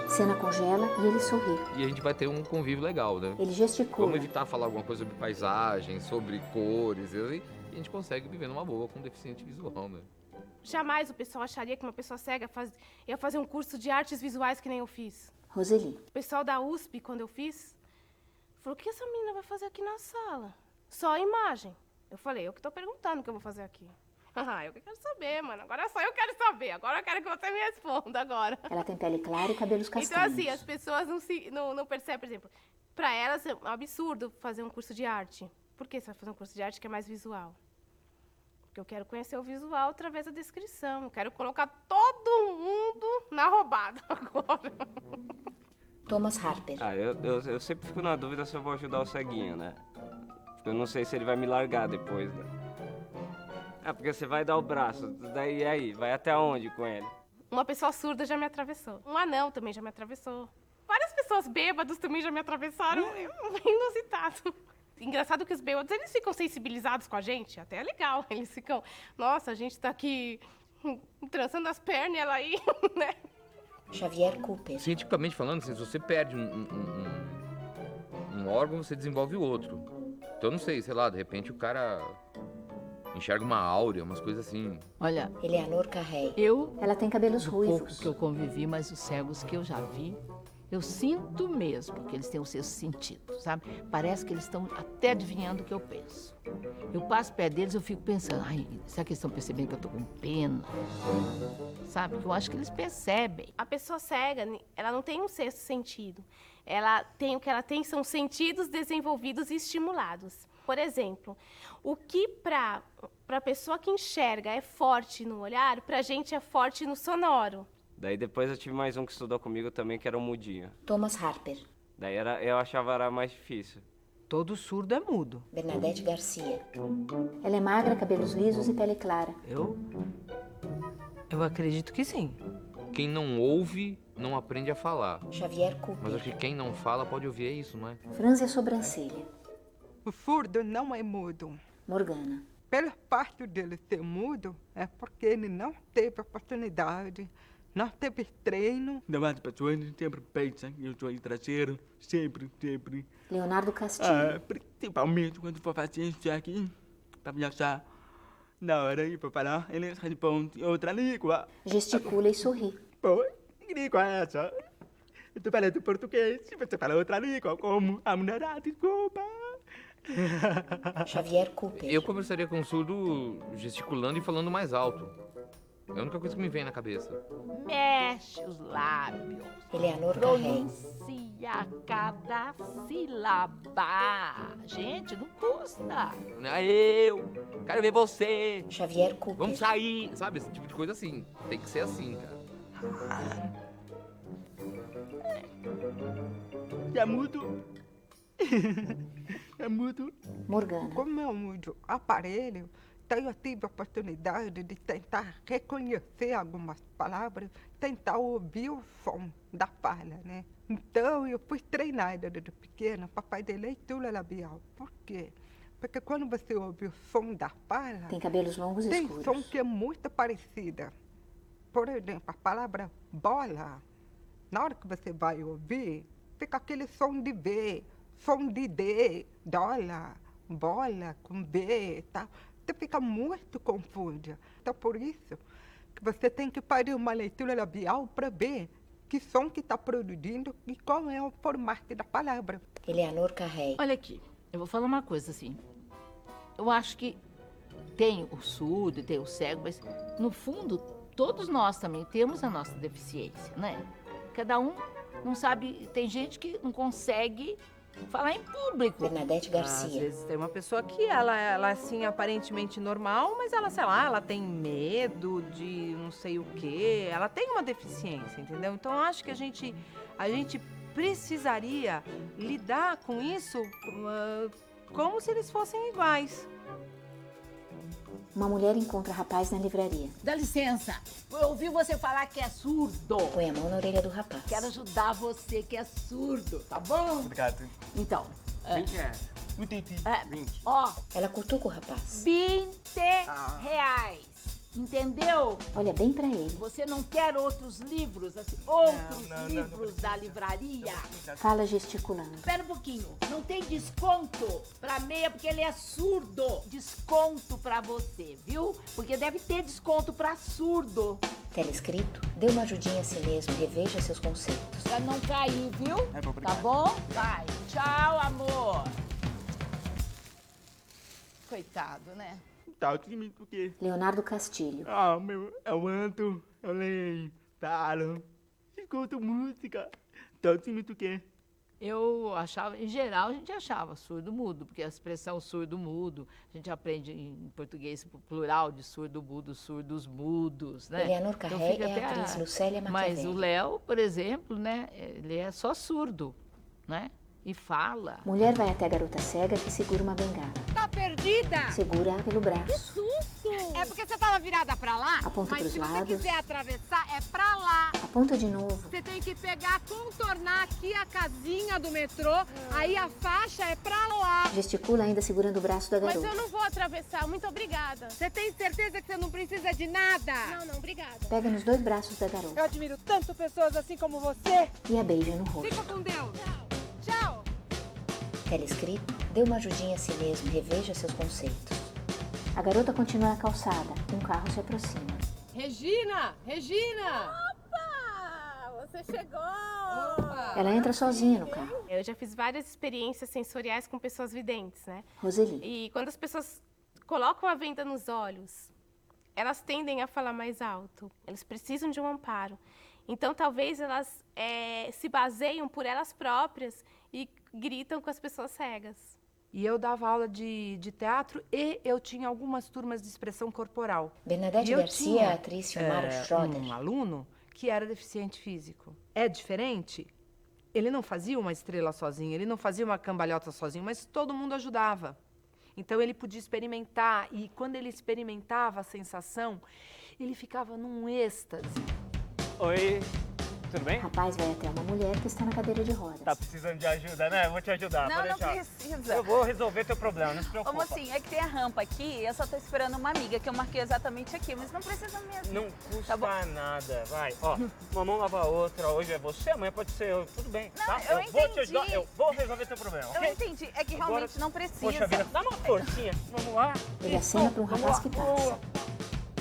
Cena congela e ele sorri. E a gente vai ter um convívio legal, né? Ele gesticula. Vamos evitar falar alguma coisa sobre paisagem, sobre cores, e a gente consegue viver numa boa com deficiente visual, né? jamais o pessoal acharia que uma pessoa cega ia fazer um curso de artes visuais que nem eu fiz. Roseli. O pessoal da USP, quando eu fiz, falou, o que essa menina vai fazer aqui na sala? Só a imagem. Eu falei, eu que tô perguntando o que eu vou fazer aqui. Ah, eu que quero saber, mano. Agora só eu quero saber. Agora eu quero que você me responda agora. Ela tem pele clara e cabelos castanhos. Então, assim, as pessoas não percebem, por exemplo, para elas é um absurdo fazer um curso de arte. Por que você vai fazer um curso de arte que é mais visual? Porque eu quero conhecer o visual através da descrição. Eu quero colocar todo mundo na roubada agora. Thomas Harper. Eu sempre fico na dúvida se eu vou ajudar o ceguinho, né? Porque eu não sei se ele vai me largar depois, né? Porque você vai dar o braço, daí e aí? Vai até onde com ele? Uma pessoa surda já me atravessou. Um anão também já me atravessou. Várias pessoas bêbadas também já me atravessaram. É inusitado. Engraçado que os bêbados, eles ficam sensibilizados com a gente. Até é legal. Eles ficam, nossa, a gente tá aqui trançando as pernas e ela aí, né? Xavier Cooper. Cientificamente falando, assim, se você perde um órgão, você desenvolve o outro. Então, eu não sei, sei lá, de repente o cara enxerga uma áurea, umas coisas assim. Olha, Eleanor Carré. Ela tem cabelos ruivos. Pouco que eu convivi, mas os cegos que eu já vi, eu sinto mesmo que eles têm o sexto sentido, sabe? Parece que eles estão até adivinhando o que eu penso. Eu passo perto deles, eu fico pensando, ai, será que eles estão percebendo que eu tô com pena? Sabe? Eu acho que eles percebem. A pessoa cega, ela não tem um sexto sentido. O que ela tem são sentidos desenvolvidos e estimulados. Por exemplo, o que para a pessoa que enxerga é forte no olhar, para a gente é forte no sonoro. Daí depois eu tive mais um que estudou comigo também, que era o mudinho. Thomas Harper. Daí eu achava era mais difícil. Todo surdo é mudo. Bernadette Garcia. Ela é magra, cabelos lisos e pele clara. Eu acredito que sim. Quem não ouve, não aprende a falar. Xavier Cooper. Mas acho que quem não fala pode ouvir, é isso, não é? Franze a sobrancelha. O surdo não é mudo. Morgana. Pelo fato dele ser mudo, é porque ele não teve oportunidade, não teve treino. As pessoas sempre pensam que eu sou estrangeiro, sempre. Leonardo Castilho. Principalmente quando for fazer isso aqui, para viajar. Na hora de falar, eles respondem outra língua. Gesticula e sorri. Pô, que língua é essa? Eu tô falando português, você fala outra língua, como a mulherada, desculpa. Xavier Cooper. Eu conversaria com um surdo gesticulando e falando mais alto. É a única coisa que me vem na cabeça. Mexe os lábios. Eleanor Pronuncia cada sílaba. Gente, não custa. Eu quero ver você. Xavier Cooper. Vamos sair. Sabe, esse tipo de coisa assim. Tem que ser assim, cara. É mudo. É mudo. Morgana. Como é um mudo aparelho, eu tive a oportunidade de tentar reconhecer algumas palavras, tentar ouvir o som da fala, né? Então, eu fui treinada desde pequena para fazer leitura labial. Por quê? Porque quando você ouve o som da fala... Tem cabelos longos e escuros. Tem som que é muito parecida. Por exemplo, a palavra bola, na hora que você vai ouvir, fica aquele som de B, som de D, dólar, bola com B e tal. Você fica muito confusa. Então, por isso que você tem que fazer uma leitura labial para ver que som que está produzindo e qual é o formato da palavra. Eleanor Carré. Olha aqui, eu vou falar uma coisa assim. Eu acho que tem o surdo e tem o cego, mas no fundo todos nós também temos a nossa deficiência, né? Cada um não sabe, tem gente que não consegue falar em público. Bernadette Garcia. Às vezes tem uma pessoa que ela é assim, aparentemente normal, mas ela, sei lá, ela tem medo de não sei o quê. Ela tem uma deficiência, entendeu? Então, acho que a gente precisaria lidar com isso como se eles fossem iguais. Uma mulher encontra rapaz na livraria. Dá licença, eu ouvi você falar que é surdo. Põe a mão na orelha do rapaz. Quero ajudar você que é surdo, tá bom? Obrigado. Então. 20 reais. 20. Ó. Ela cutuca o rapaz. 20 reais. Entendeu? Olha bem pra ele. Você não quer outros livros, assim, outros livros da livraria? Fala gesticulando. Espera um pouquinho, não tem desconto pra meia porque ele é surdo. Desconto pra você, viu? Porque deve ter desconto pra surdo. Telescrito, dê uma ajudinha a si mesmo, reveja seus conceitos. Pra não cair, viu? Tá bom? Vai. Tchau, amor. Coitado, né? Tá, o quê? Leonardo Castilho. Ah, eu ando, eu leio, falo, escuto música. Tá, o quê? Eu achava, em geral, a gente achava surdo-mudo, porque a expressão surdo-mudo, a gente aprende em português plural de surdo-mudo, surdos-mudos, né? Eleanor Carré é a atriz Lucélia Maquiavelli. Mas o Léo, por exemplo, né, ele é só surdo, né? E fala. Mulher vai até a garota cega que segura uma bengala. Tá perdida? Segura pelo braço. Que susto! É porque você tava virada pra lá? Aponta mas pros se você lados. quiser atravessar, é pra lá. Aponta de novo. Você tem que pegar, contornar aqui a casinha do metrô, aí a faixa é pra lá. Gesticula ainda segurando o braço da garota. Mas eu não vou atravessar, muito obrigada. Você tem certeza que você não precisa de nada? Não, obrigada. Pega nos 2 braços da garota. Eu admiro tanto pessoas assim como você. E a beija no rosto. Fica com Deus. Tchau. Telescrito, dê uma ajudinha a si mesmo, reveja seus conceitos. A garota continua na calçada. Um carro se aproxima. Regina! Regina! Opa! Você chegou! Opa! Ela entra sozinha no carro. Eu já fiz várias experiências sensoriais com pessoas videntes, né? Roseli. E quando as pessoas colocam a venda nos olhos, elas tendem a falar mais alto. Elas precisam de um amparo. Então, talvez elas se baseiam por elas próprias e gritam com as pessoas cegas. E eu dava aula de teatro e eu tinha algumas turmas de expressão corporal. Bernadette Garcia, a atriz Silmara Schroeder. Um aluno que era deficiente físico. É diferente? Ele não fazia uma estrela sozinho, ele não fazia uma cambalhota sozinho, mas todo mundo ajudava. Então ele podia experimentar e quando ele experimentava a sensação, ele ficava num êxtase. Oi, tudo bem? O rapaz vai até uma mulher que está na cadeira de rodas. Tá precisando de ajuda, né? Eu vou te ajudar, Não, pode não deixar. precisa. Eu vou resolver teu problema, não se preocupa. Como assim? É que tem a rampa aqui, eu só tô esperando uma amiga que eu marquei exatamente aqui, mas não precisa mesmo. Não custa Tá bom. nada, vai. Ó, uma mão lava a outra, hoje é você, amanhã pode ser eu, tudo bem, Não, tá? eu vou te entendi. ajudar, eu vou resolver teu problema, Eu ok? entendi, é que Agora, realmente não precisa. Poxa vida, dá uma forcinha, vamos lá. Ele acena para um Vamos rapaz lá. que passa.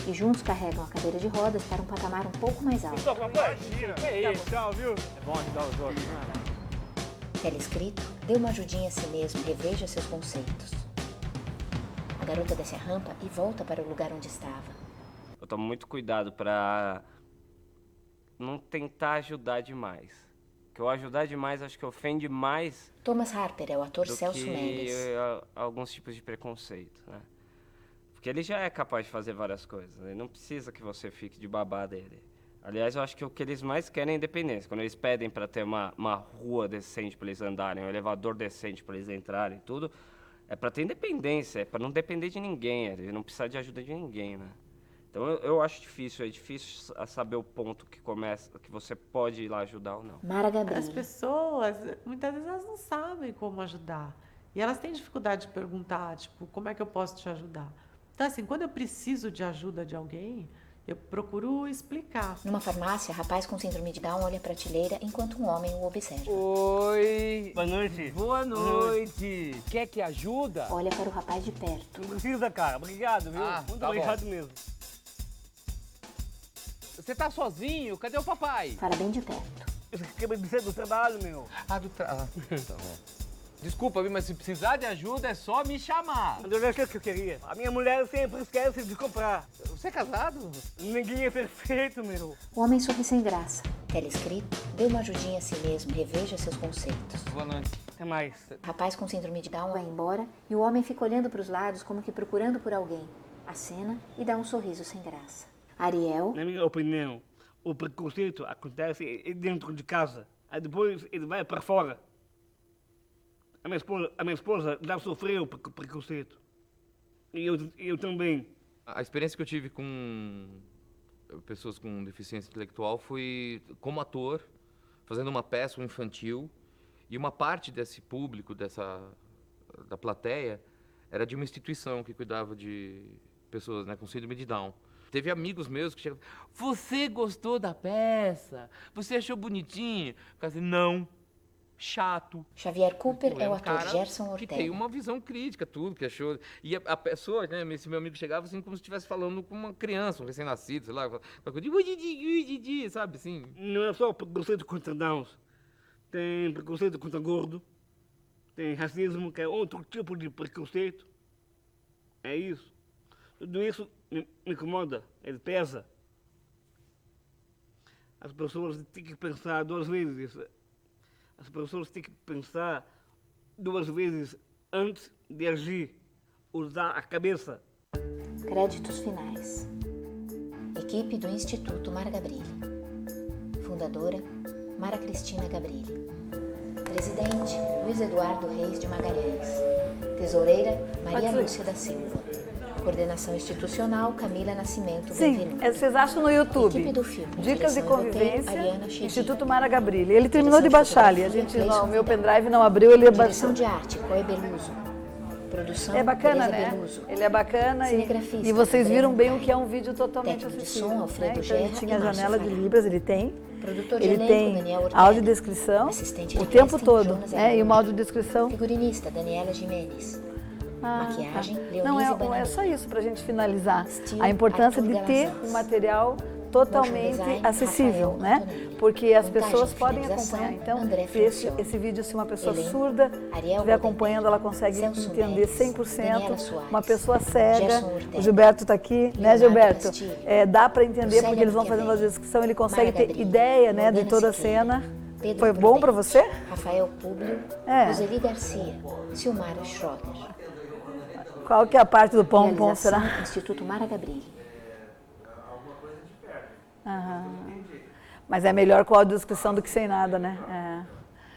E juntos carregam a cadeira de rodas para um patamar um pouco mais alto. Isso, alguma coisa? É isso, tchau, viu? É bom ajudar os outros, né? Telescrito, dê uma ajudinha a si mesmo, reveja seus conceitos. A garota desce a rampa e volta para o lugar onde estava. Eu tomo muito cuidado pra não tentar ajudar demais. Porque eu ajudar demais acho que ofende mais Thomas Harper é o ator do Celso que Mendes. alguns tipos de preconceito, né? Porque ele já é capaz de fazer várias coisas, né? Ele não precisa que você fique de babá dele. Aliás, eu acho que o que eles mais querem é independência. Quando eles pedem para ter uma rua decente para eles andarem, um elevador decente para eles entrarem, tudo, é para ter independência, é para não depender de ninguém, é não precisar de ajuda de ninguém, né? Então eu acho difícil, é difícil saber o ponto que começa, que você pode ir lá ajudar ou não. Mara Gabriel. As pessoas, muitas vezes elas não sabem como ajudar. E elas têm dificuldade de perguntar, tipo, como é que eu posso te ajudar? Então, assim, quando eu preciso de ajuda de alguém, eu procuro explicar. Numa farmácia, rapaz com síndrome de Down olha a prateleira enquanto um homem o observa. Oi. Boa noite. Boa noite. Quer que ajuda? Olha para o rapaz de perto. Não precisa, cara. Obrigado, viu? Ah, Muito tá obrigado bom. mesmo. Você tá sozinho? Cadê o papai? Fala bem de perto. Eu acabei de sair do trabalho, meu. Ah, do trabalho. Tá bom. Desculpa, viu, mas se precisar de ajuda é só me chamar. Mas eu já sei o que eu queria. A minha mulher sempre esquece de comprar. Você é casado? Ninguém é perfeito, meu. O homem sorri sem graça. Telescrito, dê uma ajudinha a si mesmo, reveja seus conceitos. Boa noite. Até mais. Rapaz com síndrome de Down vai embora e o homem fica olhando para os lados como que procurando por alguém. Acena e dá um sorriso sem graça. Ariel. Na minha opinião, o preconceito acontece dentro de casa. Aí depois ele vai para fora. A minha esposa já sofreu preconceito. E eu também. A experiência que eu tive com pessoas com deficiência intelectual foi como ator, fazendo uma peça infantil, e uma parte desse público, da plateia, era de uma instituição que cuidava de pessoas, né, com síndrome de Down. Teve amigos meus que chegavam, você gostou da peça? Você achou bonitinho? Eu falei assim, não. Chato. Xavier Cooper é o ator cara Gerson que Ortega. tem uma visão crítica, tudo, que achou. E a pessoa, né, esse meu amigo chegava assim como se estivesse falando com uma criança, um recém-nascido, sei lá, sabe assim. Não é só preconceito contra Downs. Tem preconceito contra gordo. Tem racismo, que é outro tipo de preconceito. É isso. Tudo isso me incomoda, ele pesa. As pessoas têm que pensar 2 vezes. As pessoas têm que pensar 2 vezes antes de agir, usar a cabeça. Créditos finais. Equipe do Instituto Mara Gabrilli. Fundadora, Mara Cristina Gabrilli. Presidente, Luiz Eduardo Reis de Magalhães. Tesoureira, Maria Lúcia da Silva. Coordenação institucional, Camila Nascimento. Sim, vocês acham no YouTube. Equipe do filme. Dicas de Direção e roteiro, Convivência, Ariana Chedid. Instituto Mara Gabrilli. Ele terminou de baixar ali. O meu pendrive não abriu, ele baixou. Direção de arte, Coy Beluso. Produção, É bacana, Teresa né? Beluso. Ele é bacana e vocês viram bem o que é um vídeo totalmente acessível. som, Alfredo Então, ele Gerra tinha e a Márcio janela de Fará. Libras, ele tem. Produtor de Ele elenco, tem Daniel Ortega. audiodescrição Assistente de o tempo casting, todo, Jonas né? E Arruda. uma audiodescrição. Figurinista, Daniela Jimenez. Maquiagem, Leonise Não, é Banana. só isso para a gente finalizar. Estilo, A importância Arthur de ter Galazans. um material totalmente Motion design, acessível, Rafael né? Antonelli. Porque as Montagem, pessoas podem finalização, acompanhar. Então, André se Francione. esse vídeo, se uma pessoa Elenco, surda Ariel estiver Goldenberg, acompanhando, ela consegue Celso entender Mendes, 100%. Daniela Soares, Uma pessoa cega, Gerson Ortega, o Gilberto está aqui, né, Leonardo Gilberto? Castilho, Dá para entender Lucélia porque eles vão fazendo a Maquiavelli, descrição, ele consegue Mara ter Gabrilli, ideia, né, de Morgana toda a Siqueira, cena. Pedro Foi bom Prudente, para você? Rafael Públio, É. Roseli Garcia, Silmara Schroeder. Qual que é a parte do pom-pom, Realização, será? Instituto Mara Gabrilli. Aham. Mas é melhor com a audiodescrição do que sem nada, né?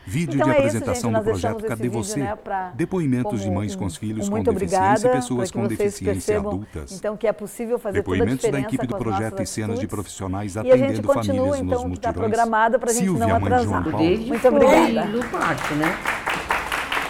Vídeo Então de é isso, apresentação gente, nós do projeto deixamos Cadê esse vídeo, Você? né, pra- Depoimentos de como mães com os filhos com muito deficiência obrigada, e pessoas para com que vocês deficiência percebam, adultas. então, que é possível fazer Depoimentos toda a da diferença equipe do com as projeto nossas e cenas de atitudes. profissionais E a gente atendendo continua, famílias então, nos que está mutirões. programada para a gente Silvia, não mãe de João atrasar. Paulo. Muito obrigada. No parto, né?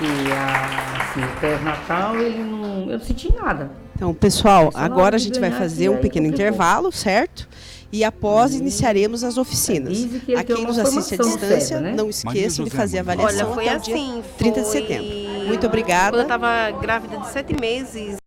E o pré-natal, ele não... Eu não senti nada. Então, pessoal, Só na hora agora a de gente vai ganhar, fazer que um aí pequeno complicou. intervalo, certo? E após iniciaremos as oficinas. Diz que ele A tem quem uma nos assiste à formação distância, séria, né? não Maria esqueçam de José fazer a Manuel. avaliação Olha, foi até o dia assim, 30 de foi- setembro. Muito obrigada. Quando eu estava grávida de 7 meses,